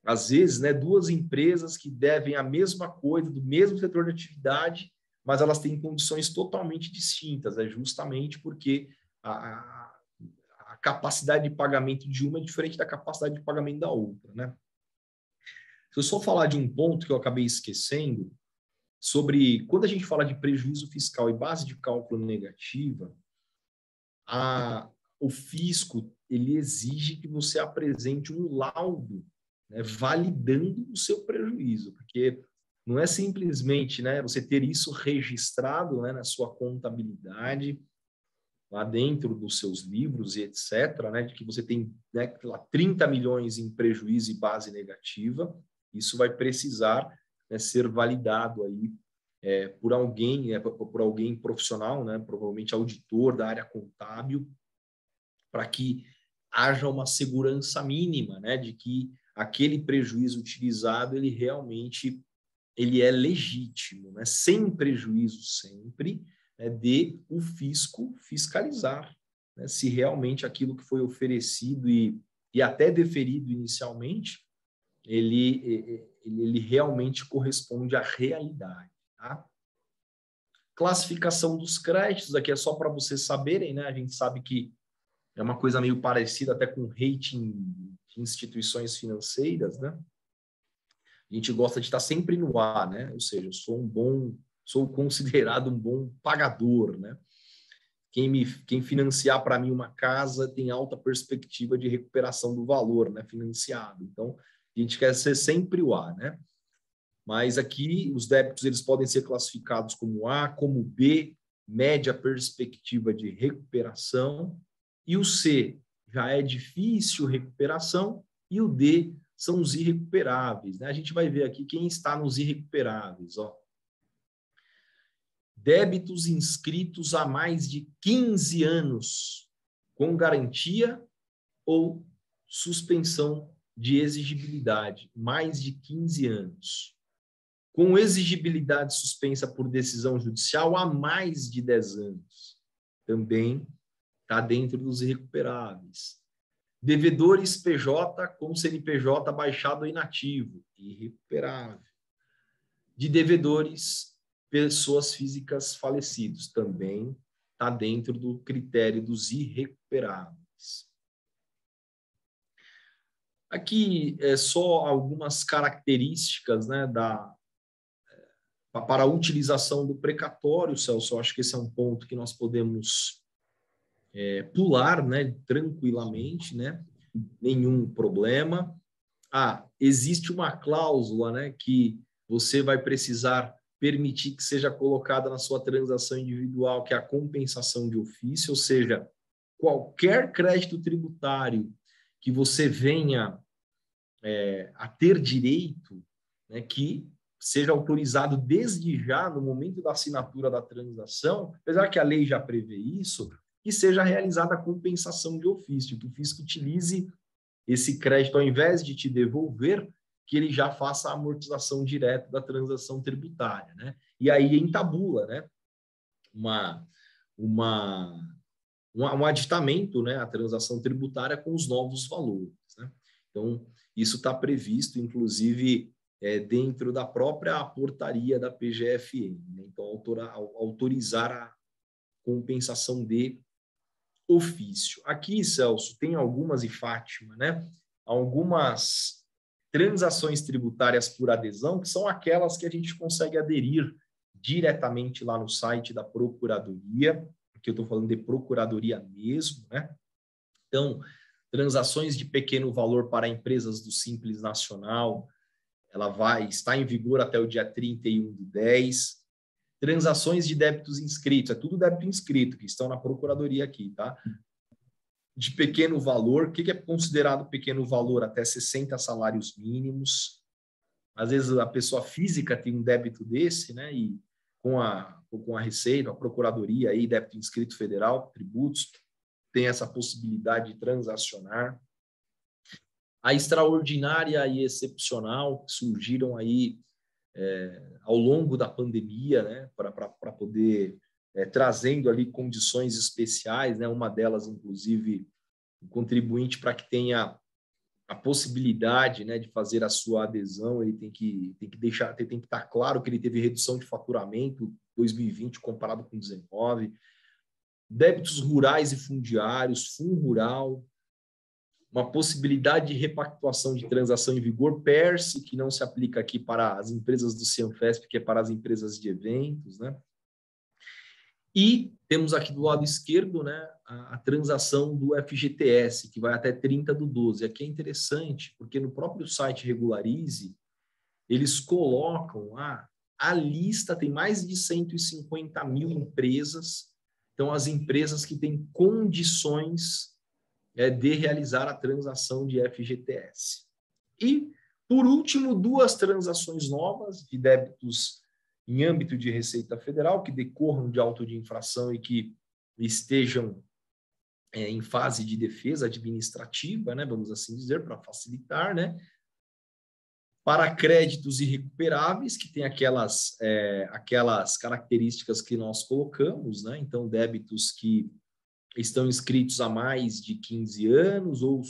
às vezes, né, duas empresas que devem a mesma coisa, do mesmo setor de atividade, mas elas têm condições totalmente distintas, justamente porque a capacidade de pagamento de uma é diferente da capacidade de pagamento da outra, né? Se eu só falar de um ponto que eu acabei esquecendo, sobre quando a gente fala de prejuízo fiscal e base de cálculo negativa, o fisco ele exige que você apresente um laudo, né, validando o seu prejuízo, porque não é simplesmente, né, você ter isso registrado, né, na sua contabilidade, lá dentro dos seus livros e etc., né, de que você tem, né, 30 milhões em prejuízo e base negativa. Isso vai precisar, né, ser validado aí por alguém profissional, né, provavelmente auditor da área contábil, para que haja uma segurança mínima, né, de que aquele prejuízo utilizado ele realmente é legítimo, né, sem prejuízo sempre, né, de o fisco fiscalizar, né, se realmente aquilo que foi oferecido e até deferido inicialmente, ele realmente corresponde à realidade. Tá? Classificação dos créditos, aqui é só para vocês saberem, né? A gente sabe que é uma coisa meio parecida até com rating de instituições financeiras, né? A gente gosta de estar sempre no A, né? Ou seja, eu sou considerado um bom pagador, né? Quem financiar para mim uma casa tem alta perspectiva de recuperação do valor, né, financiado. Então, a gente quer ser sempre o A, né? Mas aqui os débitos eles podem ser classificados como A, como B, média perspectiva de recuperação, e o C já é difícil recuperação, e o D são os irrecuperáveis, né? A gente vai ver aqui quem está nos irrecuperáveis, ó. Débitos inscritos há mais de 15 anos, com garantia ou suspensão de exigibilidade, mais de 15 anos. Com exigibilidade suspensa por decisão judicial há mais de 10 anos. Também está dentro dos irrecuperáveis. Devedores PJ com CNPJ baixado ou inativo, irrecuperável. De devedores pessoas físicas falecidos, também está dentro do critério dos irrecuperáveis. Aqui é só algumas características, né, para a utilização do precatório, Celso. Eu acho que esse é um ponto que nós podemos pular, né, tranquilamente, né, nenhum problema. Existe uma cláusula, né, que você vai precisar permitir que seja colocada na sua transação individual, que é a compensação de ofício, ou seja, qualquer crédito tributário que você venha a ter direito, né, que seja autorizado desde já, no momento da assinatura da transação, apesar que a lei já prevê isso, que seja realizada a compensação de ofício, que o fisco utilize esse crédito, ao invés de te devolver, que ele já faça a amortização direta da transação tributária, né? E aí entabula, né, um aditamento, né, a transação tributária com os novos valores, né? Então, isso está previsto, inclusive, dentro da própria portaria da PGFN, né? Então, autorizar a compensação de ofício. Aqui, Celso, tem algumas, e Fátima, né? Algumas transações tributárias por adesão, que são aquelas que a gente consegue aderir diretamente lá no site da Procuradoria, porque eu estou falando de Procuradoria mesmo, né? Então, transações de pequeno valor para empresas do Simples Nacional, ela está em vigor até o dia 31/10. Transações de débitos inscritos, é tudo débito inscrito, que estão na Procuradoria aqui, tá? De pequeno valor, o que é considerado pequeno valor? Até 60 salários mínimos. Às vezes a pessoa física tem um débito desse, né? E com a Receita, a Procuradoria, aí, débito inscrito federal, tributos, tem essa possibilidade de transacionar. A extraordinária e excepcional, que surgiram aí ao longo da pandemia, né? Para poder trazendo ali condições especiais, né? Uma delas, inclusive, o contribuinte, para que tenha a possibilidade, né, de fazer a sua adesão, ele tem que estar claro que ele teve redução de faturamento 2020 comparado com 2019, débitos rurais e fundiários, fundo rural, uma possibilidade de repactuação de transação em vigor, PERSE, que não se aplica aqui para as empresas do Cianfesp, que é para as empresas de eventos, né? E temos aqui do lado esquerdo, né, a transação do FGTS, que vai até 30/12. Aqui é interessante, porque no próprio site Regularize, eles colocam lá a lista, tem mais de 150 mil empresas, então as empresas que têm condições de realizar a transação de FGTS. E, por último, 2 transações novas de débitos em âmbito de Receita Federal, que decorram de auto de infração e que estejam em fase de defesa administrativa, né, vamos assim dizer, para facilitar, né? Para créditos irrecuperáveis, que tem aquelas características que nós colocamos, né? Então, débitos que estão inscritos há mais de 15 anos ou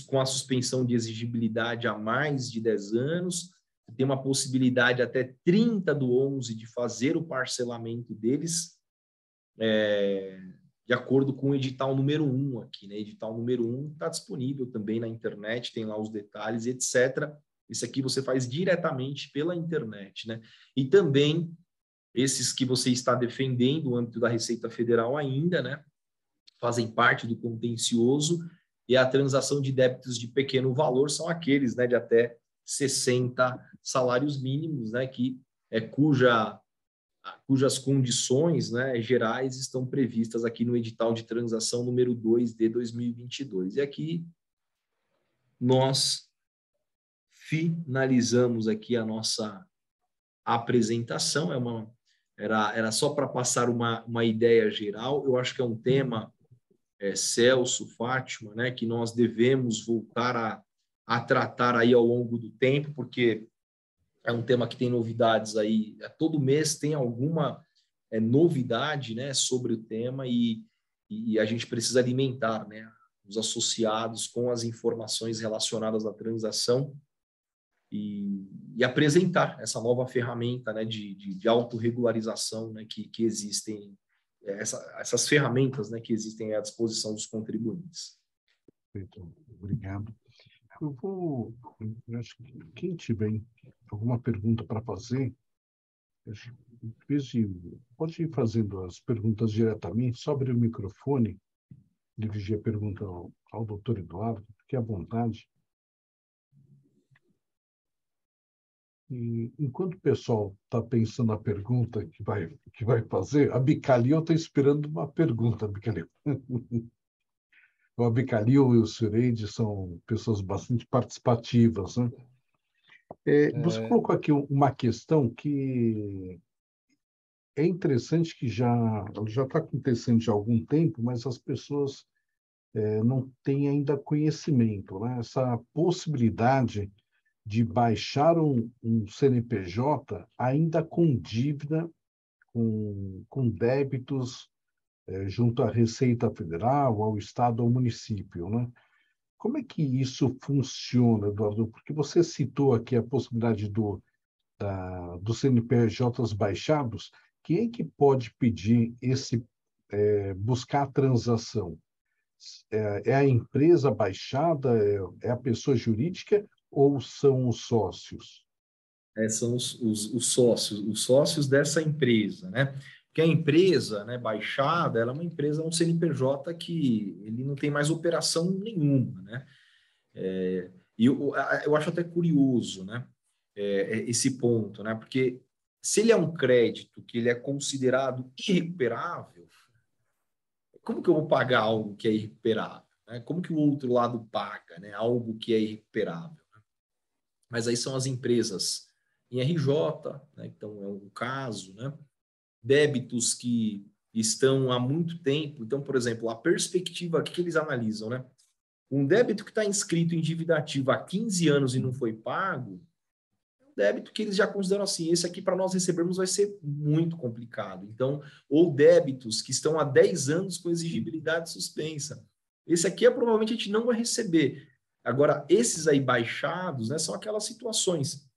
com a suspensão de exigibilidade há mais de 10 anos, tem uma possibilidade até 30/11 de fazer o parcelamento deles, de acordo com o edital número 1 aqui, né? Edital número 1 está disponível também na internet, tem lá os detalhes, etc. Isso aqui você faz diretamente pela internet, né? E também esses que você está defendendo no âmbito da Receita Federal ainda, né? Fazem parte do contencioso, e a transação de débitos de pequeno valor são aqueles, né, de até 60 salários mínimos, né, cujas condições, né, gerais estão previstas aqui no edital de transação número 2 de 2022. E aqui nós finalizamos aqui a nossa apresentação. Era só para passar uma ideia geral. Eu acho que é um tema, Celso, Fátima, né, que nós devemos voltar a tratar aí ao longo do tempo, porque é um tema que tem novidades aí, todo mês tem alguma novidade, né, sobre o tema, e a gente precisa alimentar, né, os associados com as informações relacionadas à transação e apresentar essa nova ferramenta, né, de autorregularização, né, que existem, essas ferramentas, né, que existem à disposição dos contribuintes. Perfeito, obrigado. Eu acho que quem tiver alguma pergunta para fazer, pode ir fazendo as perguntas diretamente, só abrir o microfone, dirigir a pergunta ao doutor Eduardo, fique à vontade. E enquanto o pessoal está pensando na pergunta que vai fazer, a Bicalil está esperando uma pergunta, Bicalil. O Bicalil e o Sureide são pessoas bastante participativas, né? Você colocou aqui uma questão que é interessante, que já está acontecendo há algum tempo, mas as pessoas não têm ainda conhecimento, né? Essa possibilidade de baixar um CNPJ ainda com dívida, com débitos junto à Receita Federal, ao Estado, ao município, né? Como é que isso funciona, Eduardo? Porque você citou aqui a possibilidade dos CNPJs baixados. Quem é que pode pedir buscar a transação? É a empresa baixada, é a pessoa jurídica ou são os sócios? São os sócios dessa empresa, né? Porque a empresa, né, baixada, ela é uma empresa, um CNPJ que ele não tem mais operação nenhuma, né? E eu acho até curioso, né, esse ponto, né? Porque se ele é um crédito que ele é considerado irrecuperável, como que eu vou pagar algo que é irrecuperável, né? Como que o outro lado paga, né, algo que é irrecuperável? Mas aí são as empresas em RJ, né? Então é um caso, né? Débitos que estão há muito tempo. Então, por exemplo, a perspectiva, o que eles analisam, né? Um débito que está inscrito em dívida ativa há 15 anos e não foi pago, é um débito que eles já consideram assim, esse aqui para nós recebermos vai ser muito complicado. Então, ou débitos que estão há 10 anos com exigibilidade suspensa. Esse aqui provavelmente a gente não vai receber. Agora, esses aí baixados, né, são aquelas situações.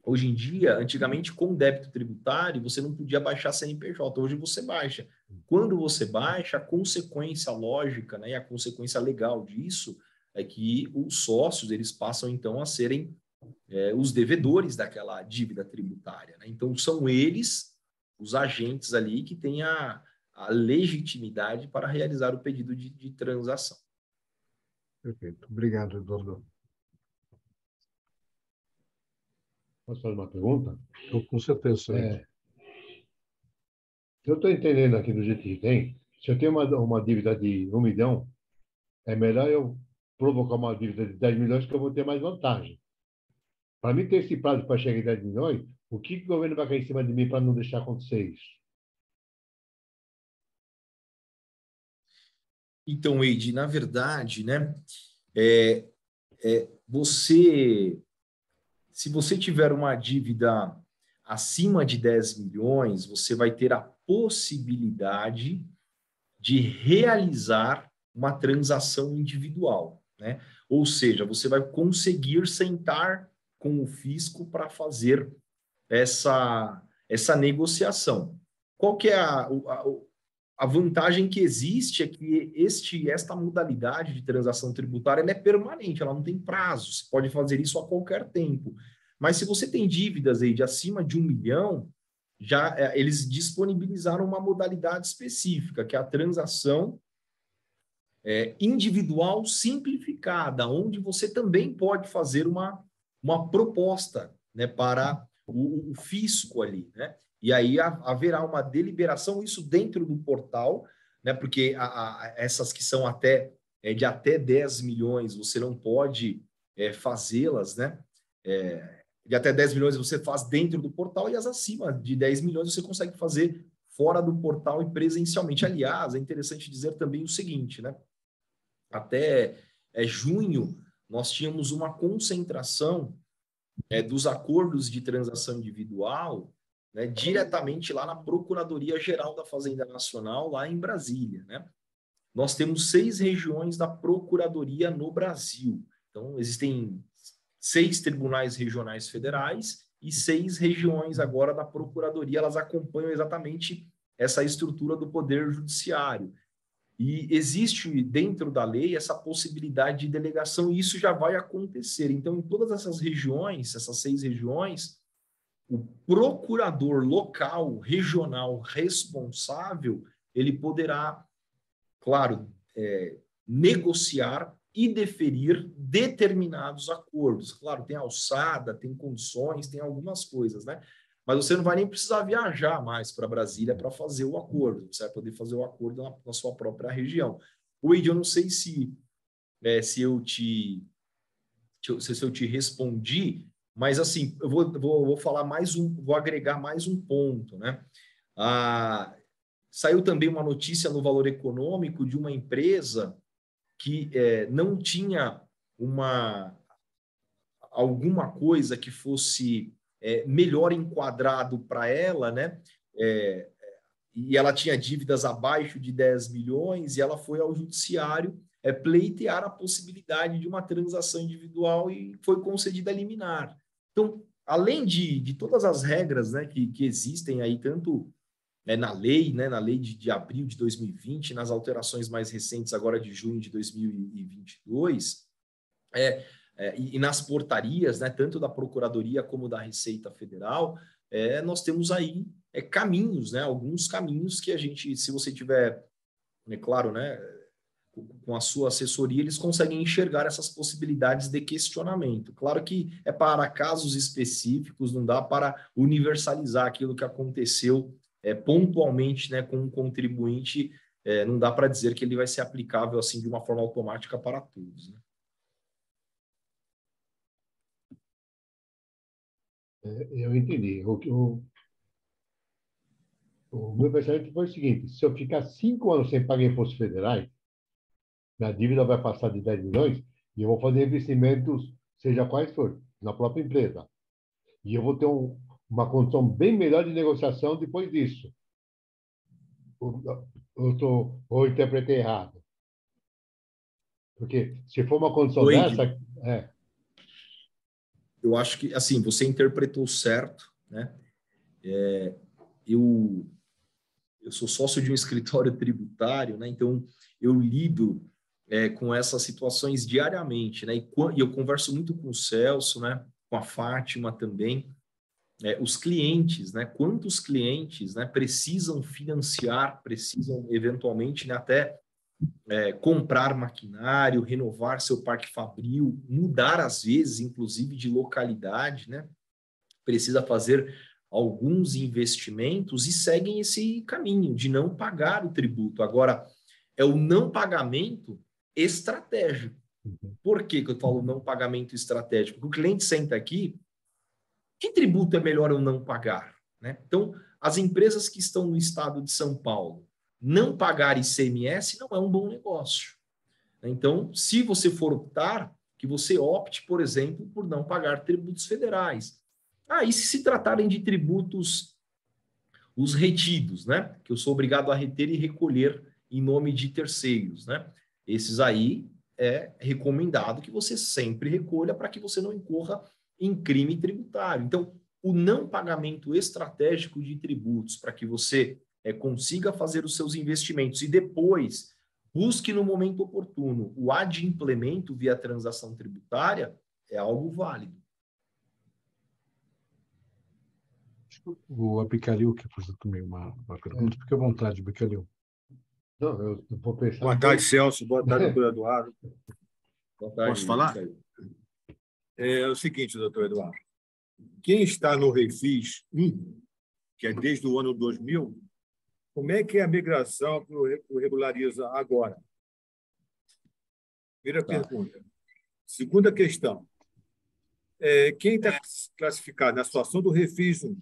Hoje em dia, antigamente, com débito tributário, você não podia baixar CNPJ. Hoje você baixa. Quando você baixa, a consequência lógica, né, e a consequência legal disso é que os sócios eles passam, então, a serem os devedores daquela dívida tributária, né? Então, são eles os agentes ali que têm a legitimidade para realizar o pedido de transação. Perfeito. Obrigado, Eduardo. Posso fazer uma pergunta? Com certeza. Eu estou entendendo aqui do jeito que tem, se eu tenho uma dívida de 1 milhão, é melhor eu provocar uma dívida de 10 milhões que eu vou ter mais vantagem. Para mim ter esse prazo para chegar em 10 milhões, o que o governo vai cair em cima de mim para não deixar acontecer isso? Então, Eide, na verdade, né, se você tiver uma dívida acima de 10 milhões, você vai ter a possibilidade de realizar uma transação individual, né? Ou seja, você vai conseguir sentar com o fisco para fazer essa negociação. Qual que é a vantagem que existe é que esta modalidade de transação tributária ela é permanente, ela não tem prazo, você pode fazer isso a qualquer tempo. Mas se você tem dívidas aí de acima de 1 milhão, eles disponibilizaram uma modalidade específica, que é a transação individual simplificada, onde você também pode fazer uma proposta, né, para o fisco ali, né? E aí haverá uma deliberação, isso dentro do portal, né? Porque essas que são de até 10 milhões, você não pode fazê-las, né? De até 10 milhões você faz dentro do portal e as acima de 10 milhões você consegue fazer fora do portal e presencialmente. Aliás, é interessante dizer também o seguinte, né? Até junho, nós tínhamos uma concentração dos acordos de transação individual, né, diretamente lá na Procuradoria-Geral da Fazenda Nacional, lá em Brasília, né? Nós temos 6 regiões da Procuradoria no Brasil. Então, existem 6 tribunais regionais federais e 6 regiões agora da Procuradoria. Elas acompanham exatamente essa estrutura do Poder Judiciário. E existe dentro da lei essa possibilidade de delegação, e isso já vai acontecer. Então, em todas essas regiões, essas 6 regiões, o procurador local, regional responsável, ele poderá, claro, negociar e deferir determinados acordos. Claro, tem alçada, tem condições, tem algumas coisas, né? Mas você não vai nem precisar viajar mais para Brasília para fazer o acordo. Você vai poder fazer o acordo na sua própria região. Wade, eu não sei se eu te respondi, mas assim, eu vou falar vou agregar mais um ponto, né? Saiu também uma notícia no Valor Econômico de uma empresa que não tinha alguma coisa que fosse melhor enquadrado para ela, né? E ela tinha dívidas abaixo de 10 milhões e ela foi ao judiciário pleitear a possibilidade de uma transação individual e foi concedida a liminar. Então, além de todas as regras, né, que existem aí, tanto na lei, né, na lei de abril de 2020, nas alterações mais recentes agora de junho de 2022, e nas portarias, né, tanto da Procuradoria como da Receita Federal, nós temos aí caminhos, né, alguns caminhos que a gente, se você tiver, claro, né, com a sua assessoria, eles conseguem enxergar essas possibilidades de questionamento. Claro que é para casos específicos, não dá para universalizar aquilo que aconteceu pontualmente, né, com um contribuinte, não dá para dizer que ele vai ser aplicável assim de uma forma automática para todos, né? Eu entendi. O meu pensamento foi o seguinte: se eu ficar 5 anos sem pagar impostos federais, minha dívida vai passar de 10 milhões e eu vou fazer investimentos, seja quais for, na própria empresa. E eu vou ter uma condição bem melhor de negociação depois disso. Ou interpretei errado? Porque se for uma condição dessa... Eu acho que, assim, você interpretou certo, né? Eu sou sócio de um escritório tributário, né? Então, eu lido com essas situações diariamente, né? E eu converso muito com o Celso, né? Com a Fátima também. os clientes, né? Quantos clientes, né, precisam financiar, precisam eventualmente, né, até comprar maquinário, renovar seu parque fabril, mudar às vezes, inclusive de localidade, né? Precisa fazer alguns investimentos e seguem esse caminho de não pagar o tributo. Agora, é o não pagamento estratégico. Por que eu falo não pagamento estratégico? Porque o cliente senta aqui, que tributo é melhor eu não pagar? Né? Então, as empresas que estão no estado de São Paulo, não pagar ICMS não é um bom negócio. Então, se você for optar, que você opte, por exemplo, por não pagar tributos federais. E se tratarem de tributos, os retidos, né? Que eu sou obrigado a reter e recolher em nome de terceiros, né? Esses aí é recomendado que você sempre recolha para que você não incorra em crime tributário. Então, o não pagamento estratégico de tributos para que você consiga fazer os seus investimentos e depois busque no momento oportuno o adimplemento via transação tributária é algo válido. O Abicalil quer fazer também uma pergunta. Fique à vontade, Abicalil. Não, eu vou pensar. Boa tarde, Celso. Boa tarde, doutor Eduardo. Boa tarde, posso falar? É o seguinte, doutor Eduardo. Quem está no Refis 1, que é desde o ano 2000, como é que é a migração para o Regulariza agora? Primeira pergunta. Segunda questão. Quem está classificado na situação do Refis 1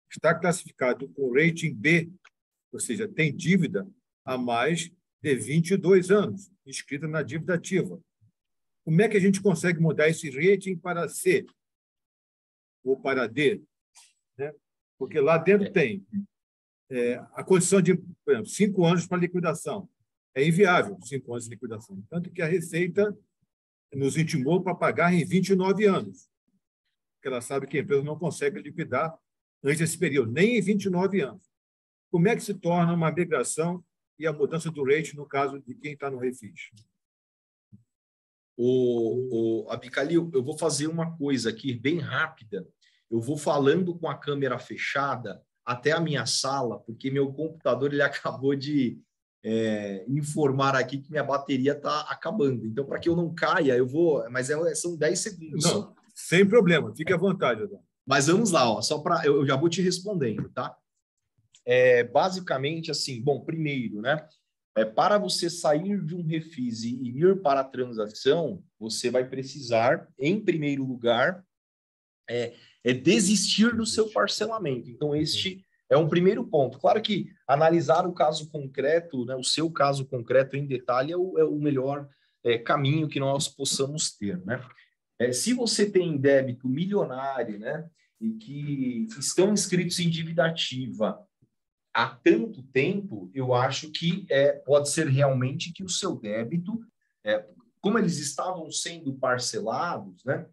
está classificado com rating B, ou seja, tem dívida há mais de 22 anos, inscrita na dívida ativa. Como é que a gente consegue mudar esse rating para C ou para D? Né? Porque lá dentro tem a condição de, por exemplo, 5 anos para liquidação. É inviável 5 anos de liquidação. Tanto que a Receita nos intimou para pagar em 29 anos. Porque ela sabe que a empresa não consegue liquidar antes desse período, nem em 29 anos. Como é que se torna uma migração e a mudança do rating no caso de quem está no Refis? Abicalil, eu vou fazer uma coisa aqui bem rápida. Eu vou falando com a câmera fechada até a minha sala, porque meu computador ele acabou de informar aqui que minha bateria está acabando. Então, para que eu não caia, eu vou... Mas são 10 segundos. Não, sem problema. Fique à vontade, Eduardo. Mas vamos lá, ó, só para eu já vou te respondendo, tá? Basicamente, assim, bom, primeiro, né? Para você sair de um Refis e ir para a transação, você vai precisar, em primeiro lugar, desistir do seu parcelamento. Então, este é um primeiro ponto. Claro que analisar o caso concreto, né, o seu caso concreto em detalhe é o melhor caminho que nós possamos ter, né? Se você tem débito milionário, né, e que estão inscritos em dívida ativa há tanto tempo, eu acho que pode ser realmente que o seu débito, como eles estavam sendo parcelados, né,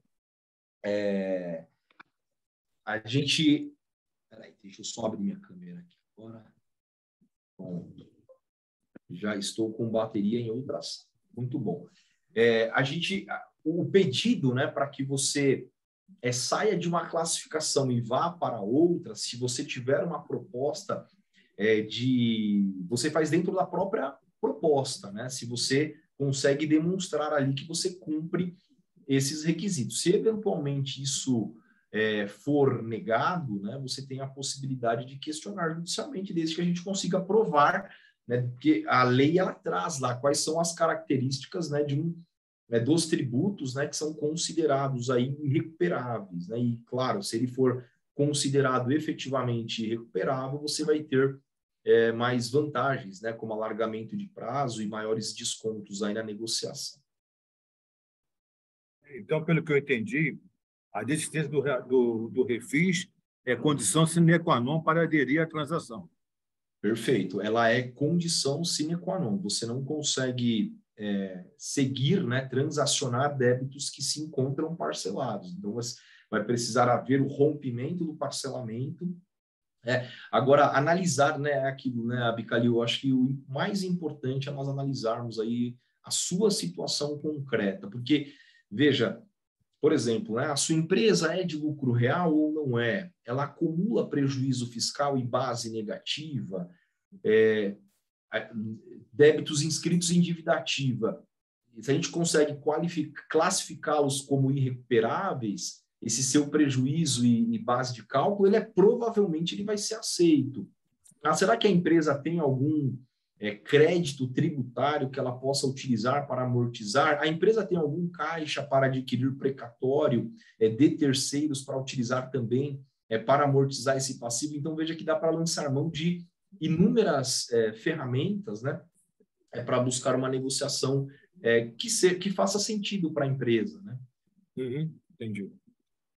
a gente... Peraí, deixa eu só abrir minha câmera aqui agora. Pronto. Já estou com bateria em outras. Muito bom. O pedido, né, para que você saia de uma classificação e vá para outra, se você tiver uma proposta você faz dentro da própria proposta, né? Se você consegue demonstrar ali que você cumpre esses requisitos. Se eventualmente isso for negado, né, você tem a possibilidade de questionar judicialmente, desde que a gente consiga provar, né, porque a lei ela traz lá quais são as características, né, dos tributos, né, que são considerados aí irrecuperáveis, né? E claro, se ele for considerado efetivamente irrecuperável, você vai ter mais vantagens, né, como alargamento de prazo e maiores descontos aí na negociação. Então, pelo que eu entendi, a desistência do Refis é condição sine qua non para aderir à transação. Perfeito. Ela é condição sine qua non. Você não consegue seguir, né, transacionar débitos que se encontram parcelados. Então, vai precisar haver o rompimento do parcelamento. Agora, analisar, né, aquilo, né, Abicalil, eu acho que o mais importante é nós analisarmos aí a sua situação concreta, porque, veja, por exemplo, né, a sua empresa é de lucro real ou não é? Ela acumula prejuízo fiscal e base negativa? É, débitos inscritos em dívida ativa, se a gente consegue classificá-los como irrecuperáveis, esse seu prejuízo e base de cálculo, provavelmente ele vai ser aceito. Será que a empresa tem algum crédito tributário que ela possa utilizar para amortizar? A empresa tem algum caixa para adquirir precatório de terceiros para utilizar também para amortizar esse passivo? Então, veja que dá para lançar mão de inúmeras ferramentas, né, para buscar uma negociação que faça sentido para a empresa, né? Entendi.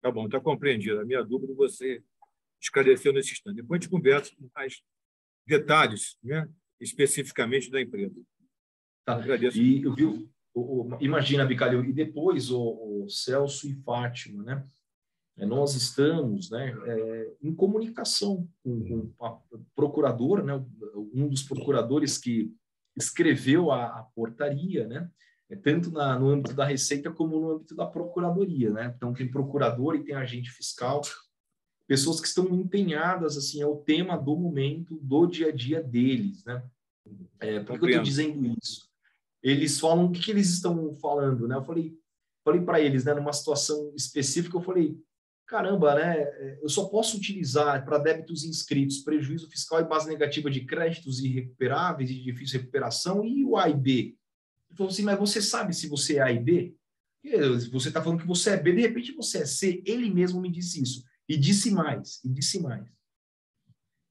Tá bom, está compreendido. A minha dúvida você esclareceu nesse instante. Depois a gente conversa com mais detalhes, né, especificamente da empresa. Tá. Agradeço. E eu vi, imagina, Bicalho, e depois o Celso e Fátima, né? Nós estamos, né, em comunicação com a procuradora, né, um dos procuradores que escreveu a portaria, né, tanto no âmbito da Receita como no âmbito da Procuradoria, né? Então tem procurador e tem agente fiscal, pessoas que estão empenhadas, assim, é o tema do momento, do dia a dia deles, né? Por que eu estou dizendo isso? Eles falam, o que eles estão falando, né? Eu falei para eles, né, numa situação específica, eu falei, caramba, né? Eu só posso utilizar para débitos inscritos prejuízo fiscal e base negativa de créditos irrecuperáveis e de difícil recuperação e o A e B. Ele falou assim, mas você sabe se você é A e B? Você está falando que você é B, de repente você é C. Ele mesmo me disse isso. E disse mais, e disse mais.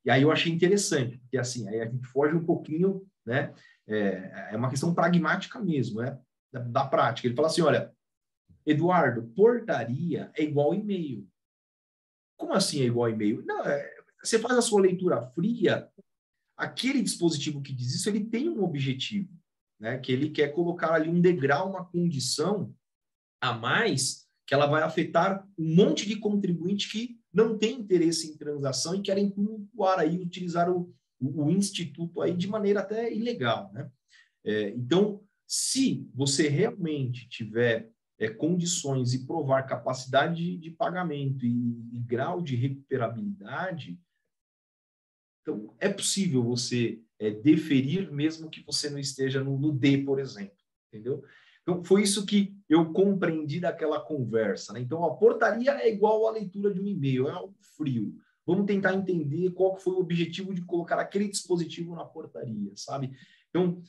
E aí eu achei interessante, porque assim, aí a gente foge um pouquinho, né? É uma questão pragmática mesmo, né? Da prática. Ele fala assim, olha, Eduardo, portaria é igual e-mail. Como assim é igual e-mail? Não, você faz a sua leitura fria, aquele dispositivo que diz isso, ele tem um objetivo, né? Que ele quer colocar ali um degrau, uma condição a mais, que ela vai afetar um monte de contribuinte que não tem interesse em transação e querem tumultuar aí, utilizar o instituto aí de maneira até ilegal, né? Então, se você realmente tiver condições e provar capacidade de pagamento e grau de recuperabilidade, então é possível você deferir mesmo que você não esteja no D, por exemplo, entendeu? Então, foi isso que eu compreendi daquela conversa, né? Então, a portaria é igual à leitura de um e-mail, é algo frio. Vamos tentar entender qual foi o objetivo de colocar aquele dispositivo na portaria, sabe? Então,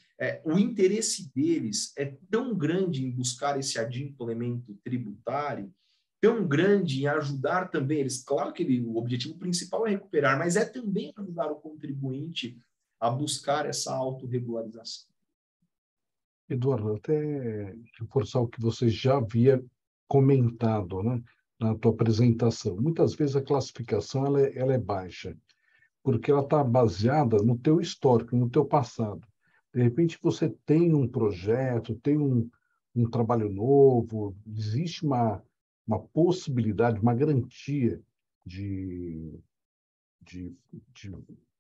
o interesse deles é tão grande em buscar esse adimplemento tributário, tão grande em ajudar também eles. Claro que o objetivo principal é recuperar, mas é também ajudar o contribuinte a buscar essa autorregularização. Eduardo, até reforçar o que você já havia comentado, né, na tua apresentação. Muitas vezes a classificação ela é baixa, porque ela está baseada no teu histórico, no teu passado. De repente você tem um projeto, tem um trabalho novo, existe uma possibilidade, uma garantia de, de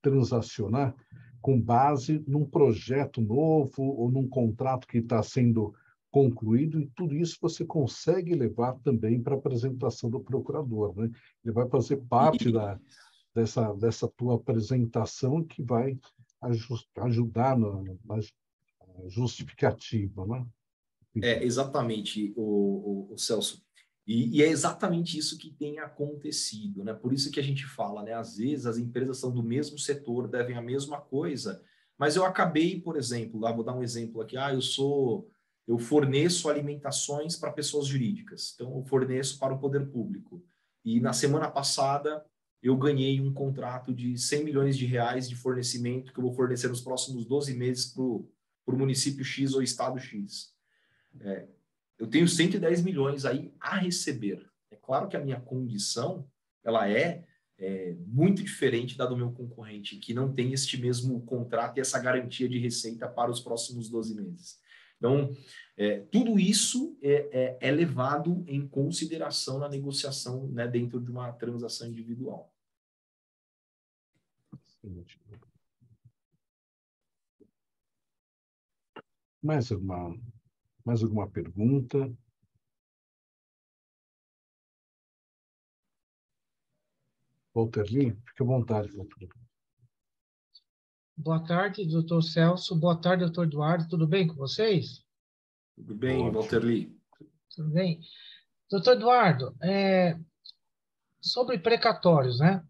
transacionar com base num projeto novo ou num contrato que está sendo concluído, e tudo isso você consegue levar também para a apresentação do procurador, né? Ele vai fazer parte dessa tua apresentação que vai ajudar na justificativa, né? Exatamente, o Celso. E é exatamente isso que tem acontecido, né? Por isso que a gente fala, né? Às vezes as empresas são do mesmo setor, devem a mesma coisa, mas eu acabei, por exemplo, vou dar um exemplo aqui, eu forneço alimentações para pessoas jurídicas, então eu forneço para o poder público. E na semana passada eu ganhei um contrato de 100 milhões de reais de fornecimento que eu vou fornecer nos próximos 12 meses para o município X ou estado X. Eu tenho 110 milhões aí a receber. É claro que a minha condição ela é muito diferente da do meu concorrente, que não tem este mesmo contrato e essa garantia de receita para os próximos 12 meses. Então, tudo isso é levado em consideração na negociação, né, dentro de uma transação individual. Mais alguma pergunta? Walterli, fique à vontade, Walterli. Boa tarde, doutor Celso. Boa tarde, doutor Eduardo. Tudo bem com vocês? Tudo bem, Ótimo. Walterli? Tudo bem. Doutor Eduardo, sobre precatórios, né?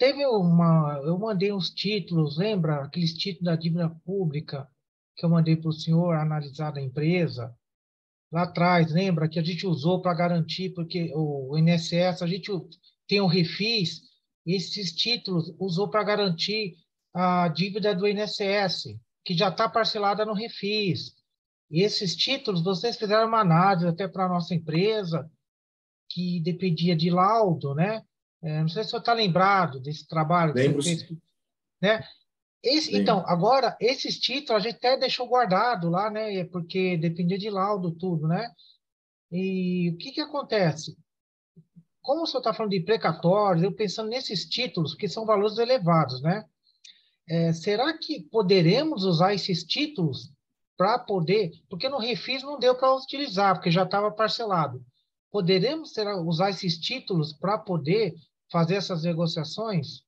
Eu mandei uns títulos, lembra? Aqueles títulos da dívida pública que eu mandei para o senhor analisar da empresa. Lá atrás, lembra? Que a gente usou para garantir, porque o INSS, a gente tem um refis, e esses títulos usou para garantir a dívida do INSS, que já está parcelada no refis. E esses títulos, vocês fizeram uma análise até para a nossa empresa, que dependia de laudo, né? Não sei se o senhor está lembrado desse trabalho que Lembro, você fez, sim. né? Lembro. Então, agora, esses títulos a gente até deixou guardado lá, né? Porque dependia de laudo tudo, né? E o que acontece? Como o senhor está falando de precatórios, eu pensando nesses títulos, que são valores elevados, né? Será que poderemos usar esses títulos para poder... Porque no refis não deu para utilizar, porque já estava parcelado. Poderemos usar esses títulos para poder fazer essas negociações?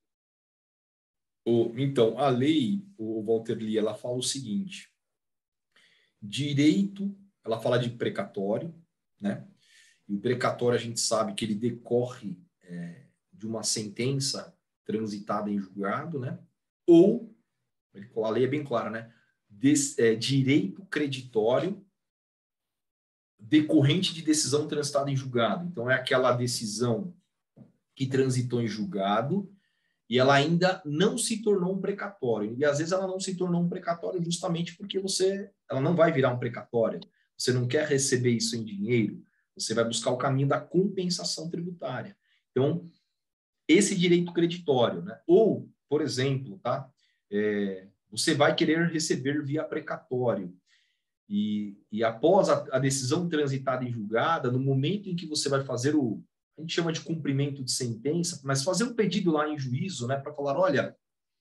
Então, a lei, o Walterli, ela fala o seguinte: direito, ela fala de precatório, né? E o precatório a gente sabe que ele decorre de uma sentença transitada em julgado, né? Ou, a lei é bem clara, né? Direito creditório decorrente de decisão transitada em julgado. Então, é aquela decisão que transitou em julgado e ela ainda não se tornou um precatório. E, às vezes, ela não se tornou um precatório justamente porque ela não vai virar um precatório. Você não quer receber isso em dinheiro, você vai buscar o caminho da compensação tributária. Então, esse direito creditório, né? Ou, por exemplo, tá? Você vai querer receber via precatório. E após a decisão transitada em julgada, no momento em que você vai fazer a gente chama de cumprimento de sentença, mas fazer um pedido lá em juízo, né, para falar, olha,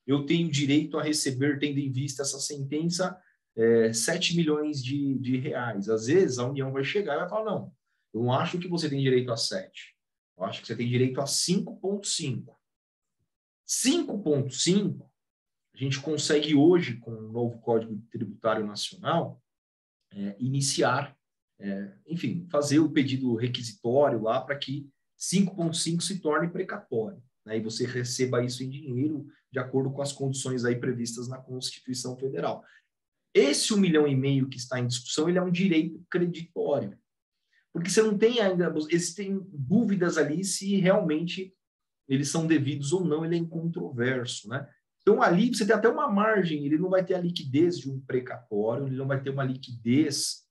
eu tenho direito a receber, tendo em vista essa sentença, 7 milhões de reais. Às vezes, a União vai chegar e vai falar, não, eu não acho que você tem direito a 7. Eu acho que você tem direito a 5,5. 5,5, a gente consegue hoje, com o novo Código Tributário Nacional, iniciar, enfim, fazer o pedido requisitório lá para que 5,5 se torne precatório, né? E você receba isso em dinheiro de acordo com as condições aí previstas na Constituição Federal. Esse 1,5 milhão que está em discussão, ele é um direito creditório, porque você não tem ainda, existem dúvidas ali se realmente eles são devidos ou não, ele é incontroverso, né? Então, ali você tem até uma margem, ele não vai ter a liquidez de um precatório, ele não vai ter uma liquidez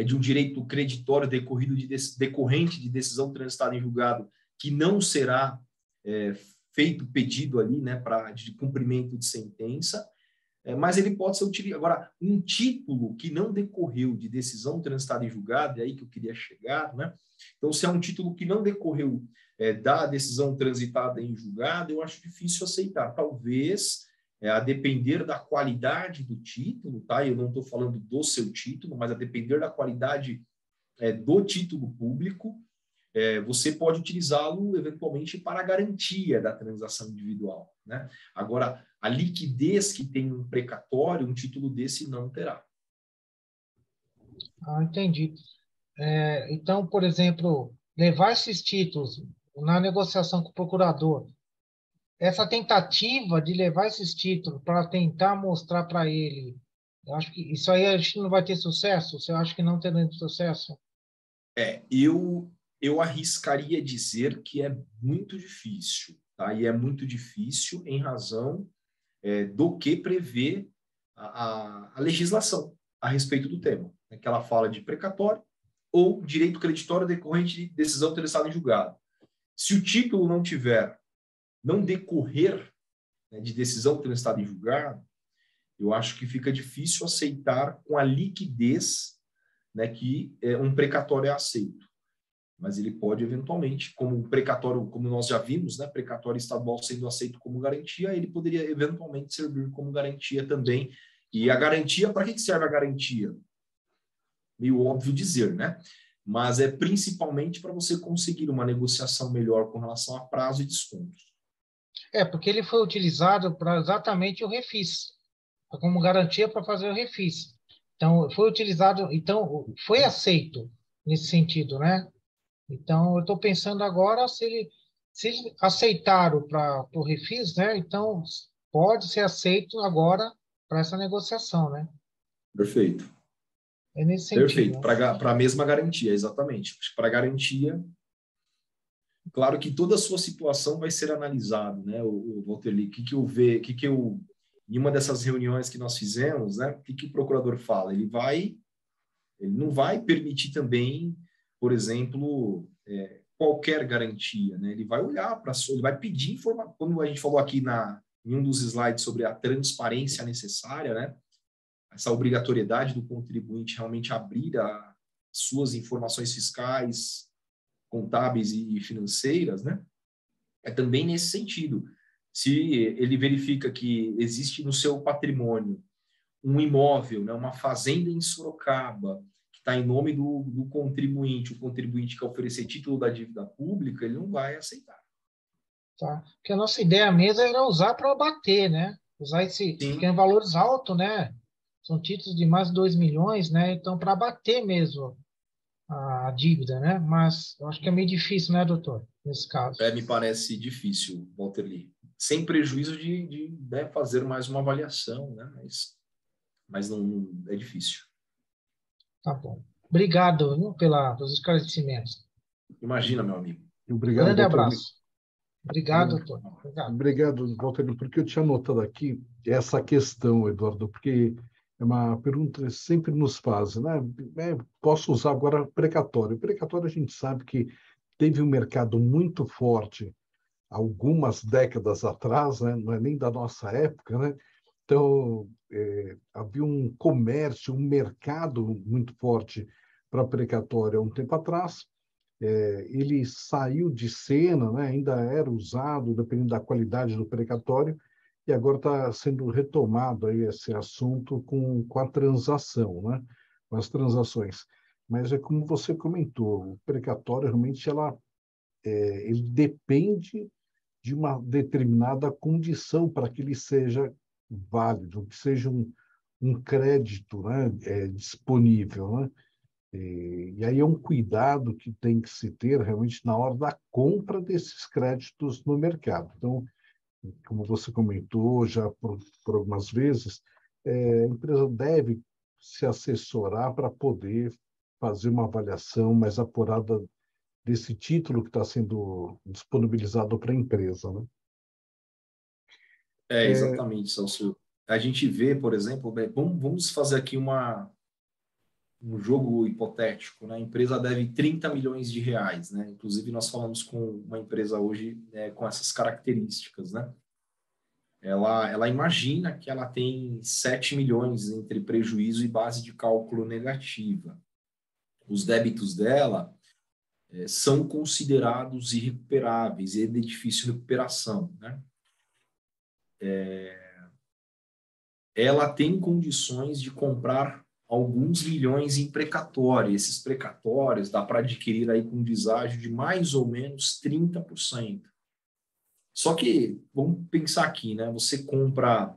de um direito creditório decorrente de decisão transitada em julgado, que não será feito pedido ali, né, de cumprimento de sentença, mas ele pode ser utilizado. Agora, um título que não decorreu de decisão transitada em julgado, é aí que eu queria chegar, né? Então, se é um título que não decorreu da decisão transitada em julgado, eu acho difícil aceitar. Talvez, a depender da qualidade do título, tá? Eu não estou falando do seu título, mas a depender da qualidade do título público, você pode utilizá-lo eventualmente para a garantia da transação individual, né? Agora, a liquidez que tem um precatório, um título desse não terá. Entendi. Então, por exemplo, levar esses títulos na negociação com o procurador, essa tentativa de levar esses títulos para tentar mostrar para ele, eu acho que isso aí a gente não vai ter sucesso? Você acha que não terá sucesso? Eu arriscaria dizer que é muito difícil, tá? E é muito difícil em razão do que prevê a legislação a respeito do tema, né? Que ela fala de precatório ou direito creditório decorrente de decisão transitada em julgado. Se o título não decorrer, né, de decisão transitada em julgado, eu acho que fica difícil aceitar com a liquidez, né, que um precatório é aceito. Mas ele pode, eventualmente, como um precatório, como nós já vimos, né, precatório estadual sendo aceito como garantia, ele poderia, eventualmente, servir como garantia também. E a garantia, para que serve a garantia? Meio óbvio dizer, né? mas é principalmente para você conseguir uma negociação melhor com relação a prazo e descontos. Porque ele foi utilizado para exatamente o refis, como garantia para fazer o refis. Então, foi utilizado, então, foi aceito nesse sentido, né? Então, eu estou pensando agora se eles aceitaram para o refis, né? Então, pode ser aceito agora para essa negociação, né? Perfeito. É nesse sentido. Perfeito, Né? para a mesma garantia, exatamente. Para garantia, claro que toda a sua situação vai ser analisada, né, o Walter Lee, em uma dessas reuniões que nós fizemos, né, o que o procurador fala? Ele não vai permitir também, por exemplo, qualquer garantia, né? Ele vai olhar para ele vai pedir informação, como a gente falou aqui em um dos slides sobre a transparência necessária, né? Essa obrigatoriedade do contribuinte realmente abrir as suas informações fiscais, contábeis e financeiras, né? É também nesse sentido. Se ele verifica que existe no seu patrimônio um imóvel, né, uma fazenda em Sorocaba, que está em nome do contribuinte, o contribuinte quer oferecer título da dívida pública, ele não vai aceitar. Tá? Porque a nossa ideia mesmo era usar para abater, né? Usar porque é valores altos, né? São títulos de mais de 2 milhões, né? Então, para abater mesmo a dívida, né? Mas eu acho que é meio difícil, né, doutor? Nesse caso. Me parece difícil, Walter Lee. Sem prejuízo de né, fazer mais uma avaliação, né? Mas não é difícil. Tá bom. Obrigado, viu, pelos esclarecimentos. Imagina, meu amigo. Obrigado, Grande doutor. abraço. Obrigado, doutor. Obrigado, Walter, porque eu tinha anotado aqui essa questão, Eduardo, porque é uma pergunta que sempre nos fazem, né? Posso usar agora precatório. Precatório a gente sabe que teve um mercado muito forte algumas décadas atrás, né? Não é nem da nossa época, né? Então, havia um comércio, um mercado muito forte para precatório há um tempo atrás. Ele saiu de cena, né? Ainda era usado, dependendo da qualidade do precatório, e agora está sendo retomado aí esse assunto com a transação, né? Com as transações. Mas é como você comentou, o precatório realmente ele depende de uma determinada condição para que ele seja válido, que seja um crédito, né, disponível, né? E aí é um cuidado que tem que se ter realmente na hora da compra desses créditos no mercado. Então, como você comentou já por algumas vezes, a empresa deve se assessorar para poder fazer uma avaliação mais apurada desse título que está sendo disponibilizado para a empresa, né? Exatamente, Celso. A gente vê, por exemplo, vamos fazer aqui um jogo hipotético, né? A empresa deve 30 milhões de reais, né? Inclusive, nós falamos com uma empresa hoje com essas características, né? Ela imagina que ela tem 7 milhões entre prejuízo e base de cálculo negativa. Os débitos dela são considerados irrecuperáveis e é de difícil recuperação, né? Ela tem condições de comprar alguns milhões em precatório. Esses precatórios dá para adquirir aí com deságio de mais ou menos 30%. Só que, vamos pensar aqui, né? Você compra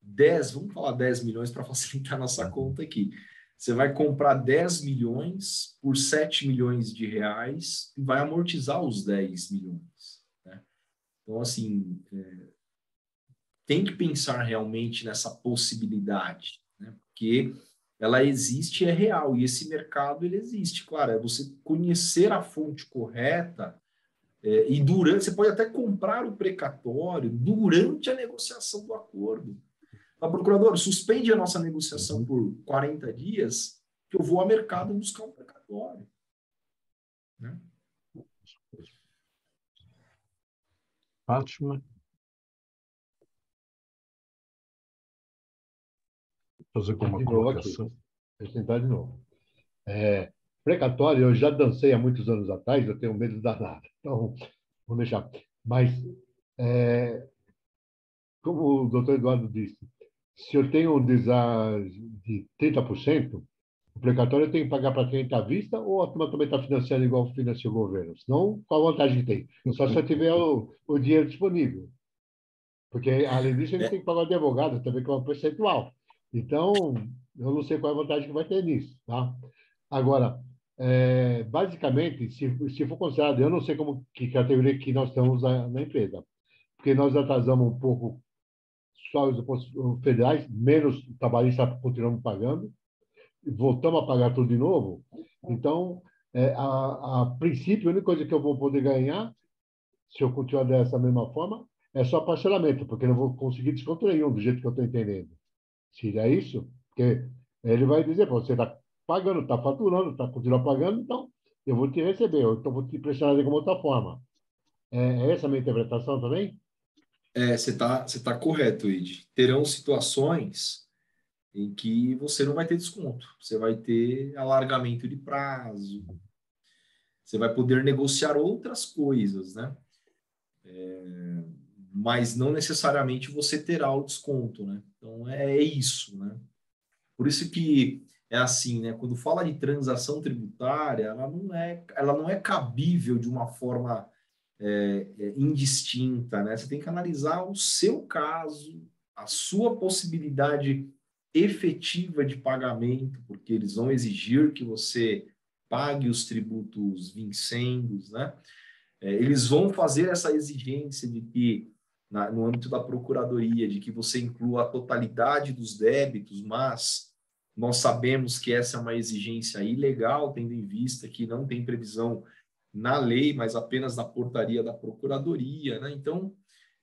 10, vamos falar 10 milhões para facilitar a nossa conta aqui. Você vai comprar 10 milhões por 7 milhões de reais e vai amortizar os 10 milhões. Né? Então, assim, tem que pensar realmente nessa possibilidade, né? Porque ela existe e é real, e esse mercado ele existe. Claro, é você conhecer a fonte correta e você pode até comprar o precatório durante a negociação do acordo. Fala, procurador, suspende a nossa negociação por 40 dias, que eu vou ao mercado buscar um precatório. Né? Fátima? Fazer alguma colocação? Vou tentar de novo. Precatório, eu já dancei há muitos anos atrás, eu tenho medo danado. Então, vamos deixar. Mas, como o doutor Eduardo disse, se eu tenho um deságio de 30%, O precatório eu tenho que pagar para quem está à vista ou a turma também está financiando igual financia o governo? Senão, qual a vantagem que tem? Só se eu tiver o dinheiro disponível. Porque, além disso, a gente É, tem que pagar o advogado também, que é um percentual. Então, eu não sei qual é a vantagem que vai ter nisso, tá? Agora, basicamente, se for considerado, eu não sei como que categoria que nós estamos na empresa, porque nós atrasamos um pouco só os impostos federais, menos trabalhista continuamos pagando, voltamos a pagar tudo de novo. Então, a princípio, a única coisa que eu vou poder ganhar, se eu continuar dessa mesma forma, é só parcelamento, porque eu não vou conseguir desconto nenhum, do jeito que eu estou entendendo. Seria isso? Porque ele vai dizer, "Pô, você está pagando, está faturando, está continuando pagando, então eu vou te receber, ou então vou te pressionar de alguma outra forma." É essa a minha interpretação também? você tá correto, Ed. Terão situações em que você não vai ter desconto. Você vai ter alargamento de prazo. Você vai poder negociar outras coisas, né? Mas não necessariamente você terá o desconto, né? Então é isso, né? Por isso que é assim, né? Quando fala de transação tributária, ela não é cabível de uma forma indistinta, né? Você tem que analisar o seu caso, a sua possibilidade efetiva de pagamento, porque eles vão exigir que você pague os tributos vincendos, né? Eles vão fazer essa exigência de que, no âmbito da procuradoria, de que você inclua a totalidade dos débitos, mas nós sabemos que essa é uma exigência ilegal, tendo em vista que não tem previsão na lei, mas apenas na portaria da procuradoria, né? Então,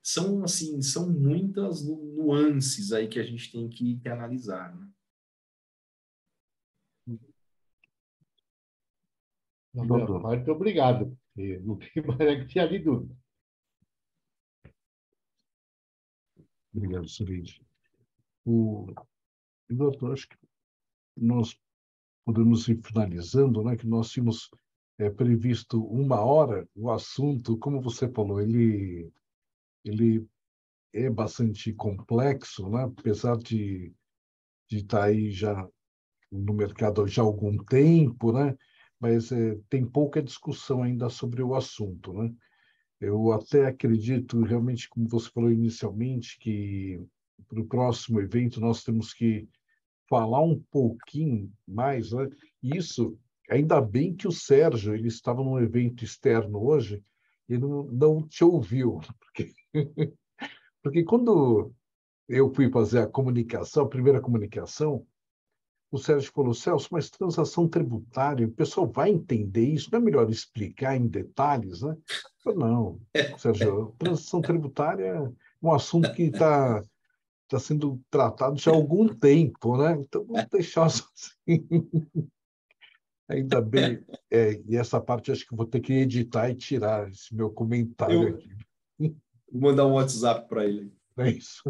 são assim, são muitas nuances aí que a gente tem que analisar, né? Na minha Doutor, parte, obrigado. E não tem mais que tirar de dúvida. obrigado, Suríde. O doutor, acho que nós podemos ir finalizando, né? Que nós tínhamos previsto 1 hora. O assunto, como você falou, ele é bastante complexo, né? Apesar de estar aí já no mercado já há algum tempo, né? Mas tem pouca discussão ainda sobre o assunto, né? Eu até acredito, realmente, como você falou inicialmente, que para o próximo evento nós temos que falar um pouquinho mais, né? Isso, ainda bem que o Sérgio, ele estava num evento externo hoje, e não te ouviu, porque quando eu fui fazer a comunicação, a primeira comunicação, o Sérgio falou, Celso, mas transação tributária, o pessoal vai entender isso, não é melhor explicar em detalhes, né? Eu falei, não, Sérgio, transação tributária é um assunto que está sendo tratado já há algum tempo, né? Então, vamos deixar assim. Ainda bem, e essa parte acho que eu vou ter que editar e tirar esse meu comentário Eu aqui. vou mandar um WhatsApp para ele. É isso.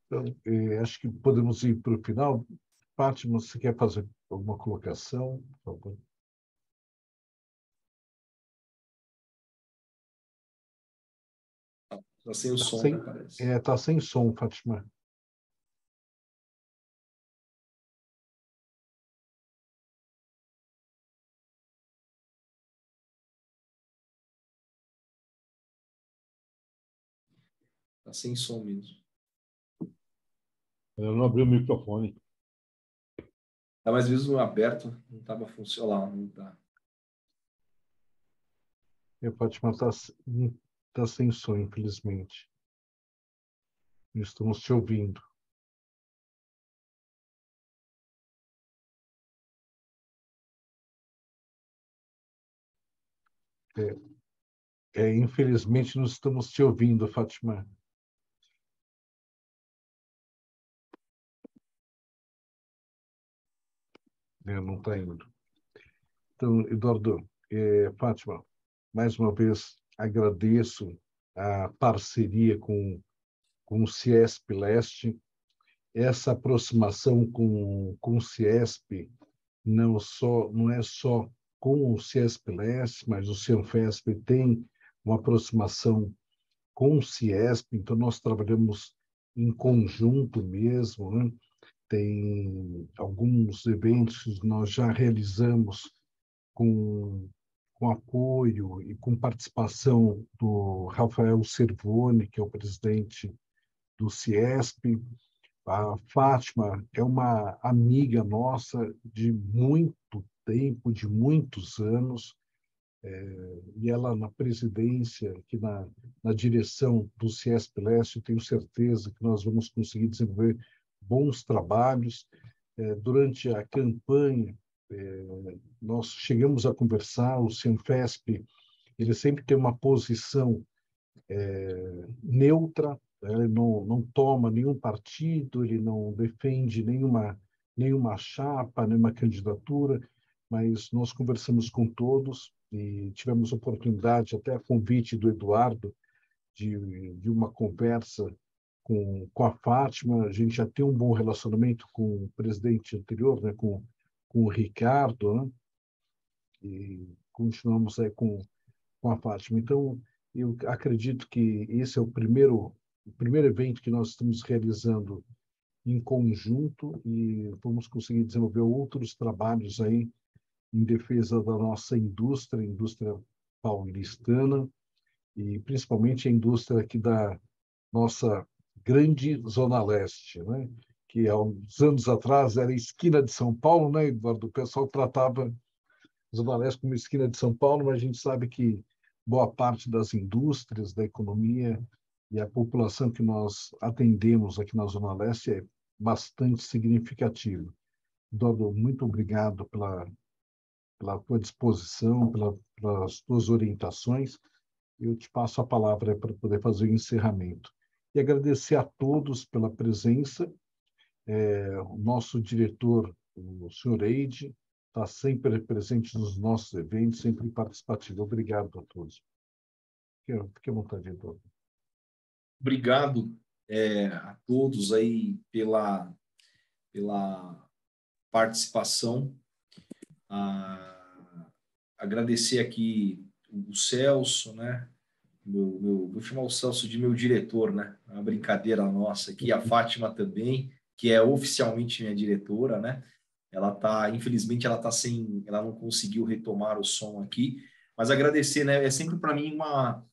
Então, acho que podemos ir para o final. Fátima, você quer fazer alguma colocação? Por favor. Tá sem o Está som, né, sem, parece. tá sem som, Fátima. Tá sem som mesmo. Eu não abri o microfone. Tá mais vezes no aberto, não estava funcionando, não tá. A Fátima está sem som, infelizmente. Não estamos te ouvindo. Infelizmente, não estamos te ouvindo, Fátima. Não está indo. Então, Eduardo, Fátima, mais uma vez agradeço a parceria com o Ciesp Leste. Essa aproximação com o Ciesp não é só com o Ciesp Leste, mas o Cianfesp tem uma aproximação com o Ciesp, então nós trabalhamos em conjunto mesmo, né? tem alguns eventos que nós já realizamos com apoio e com participação do Rafael Cervoni, que é o presidente do CIESP. A Fátima é uma amiga nossa de muito tempo, de muitos anos, e ela na presidência, aqui na direção do CIESP Leste, eu tenho certeza que nós vamos conseguir desenvolver bons trabalhos. Durante a campanha, nós chegamos a conversar, o Cianfesp, ele sempre tem uma posição neutra, ele não toma nenhum partido, ele não defende nenhuma chapa, nenhuma candidatura, mas nós conversamos com todos e tivemos oportunidade, até a convite do Eduardo, de uma conversa com a Fátima. A gente já tem um bom relacionamento com o presidente anterior, né, com o Ricardo, né, e continuamos aí com a Fátima. Então, eu acredito que esse é o primeiro evento que nós estamos realizando em conjunto e vamos conseguir desenvolver outros trabalhos aí em defesa da nossa indústria paulistana e principalmente a indústria aqui da nossa grande Zona Leste, né? Que há uns anos atrás era a esquina de São Paulo, né, Eduardo? O pessoal tratava a Zona Leste como esquina de São Paulo, mas a gente sabe que boa parte das indústrias, da economia e a população que nós atendemos aqui na Zona Leste é bastante significativa. Eduardo, muito obrigado pela tua disposição, pelas tuas orientações. Eu te passo a palavra para poder fazer o encerramento. E agradecer a todos pela presença. O nosso diretor, o senhor Eide, está sempre presente nos nossos eventos, sempre participativo. Obrigado a todos. Fique à vontade, Eduardo. Obrigado a todos aí pela participação. Agradecer aqui o Celso, né? Vou chamar o Celso de meu diretor, né? Uma brincadeira nossa aqui. A Fátima também, que é oficialmente minha diretora, né? Infelizmente, ela não conseguiu retomar o som aqui, mas agradecer, né? É sempre para mim uma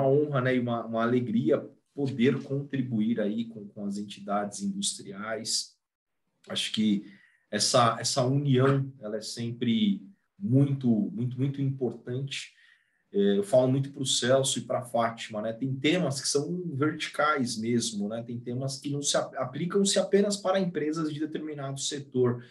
honra, né? E uma alegria poder contribuir aí com as entidades industriais. Acho que essa união, ela é sempre muito, muito, muito importante. Eu falo muito para o Celso e para a Fátima, né? Tem temas que são verticais mesmo, né? Tem temas que não se aplicam-se apenas para empresas de determinado setor,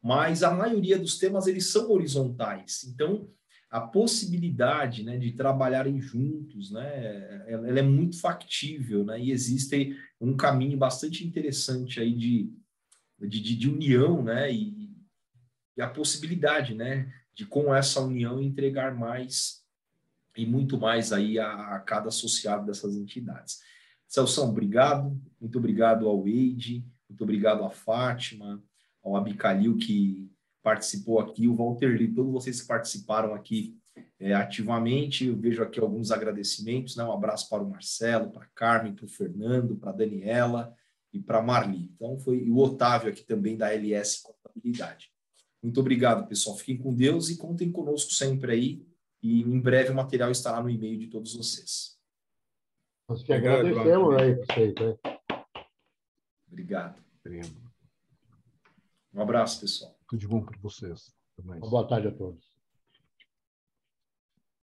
mas a maioria dos temas eles são horizontais. Então, a possibilidade, né, de trabalharem juntos, né, ela é muito factível, né? E existe um caminho bastante interessante aí de união, né? E a possibilidade, né, de com essa união entregar mais e muito mais aí a cada associado dessas entidades. Celso, obrigado. Muito obrigado ao Eide, muito obrigado à Fátima, ao Abicalil, que participou aqui, o Walter Lee, todos vocês que participaram aqui ativamente. Eu vejo aqui alguns agradecimentos, né? Um abraço para o Marcelo, para a Carmen, para o Fernando, para a Daniela e para a Marli. Então, foi o Otávio aqui também da LS Contabilidade. Muito obrigado, pessoal. Fiquem com Deus e contem conosco sempre aí. E em breve o material estará no e-mail de todos vocês. Nós que agradecemos aí para vocês, né? Obrigado. Um abraço, pessoal. Tudo de bom para vocês. Boa tarde a todos.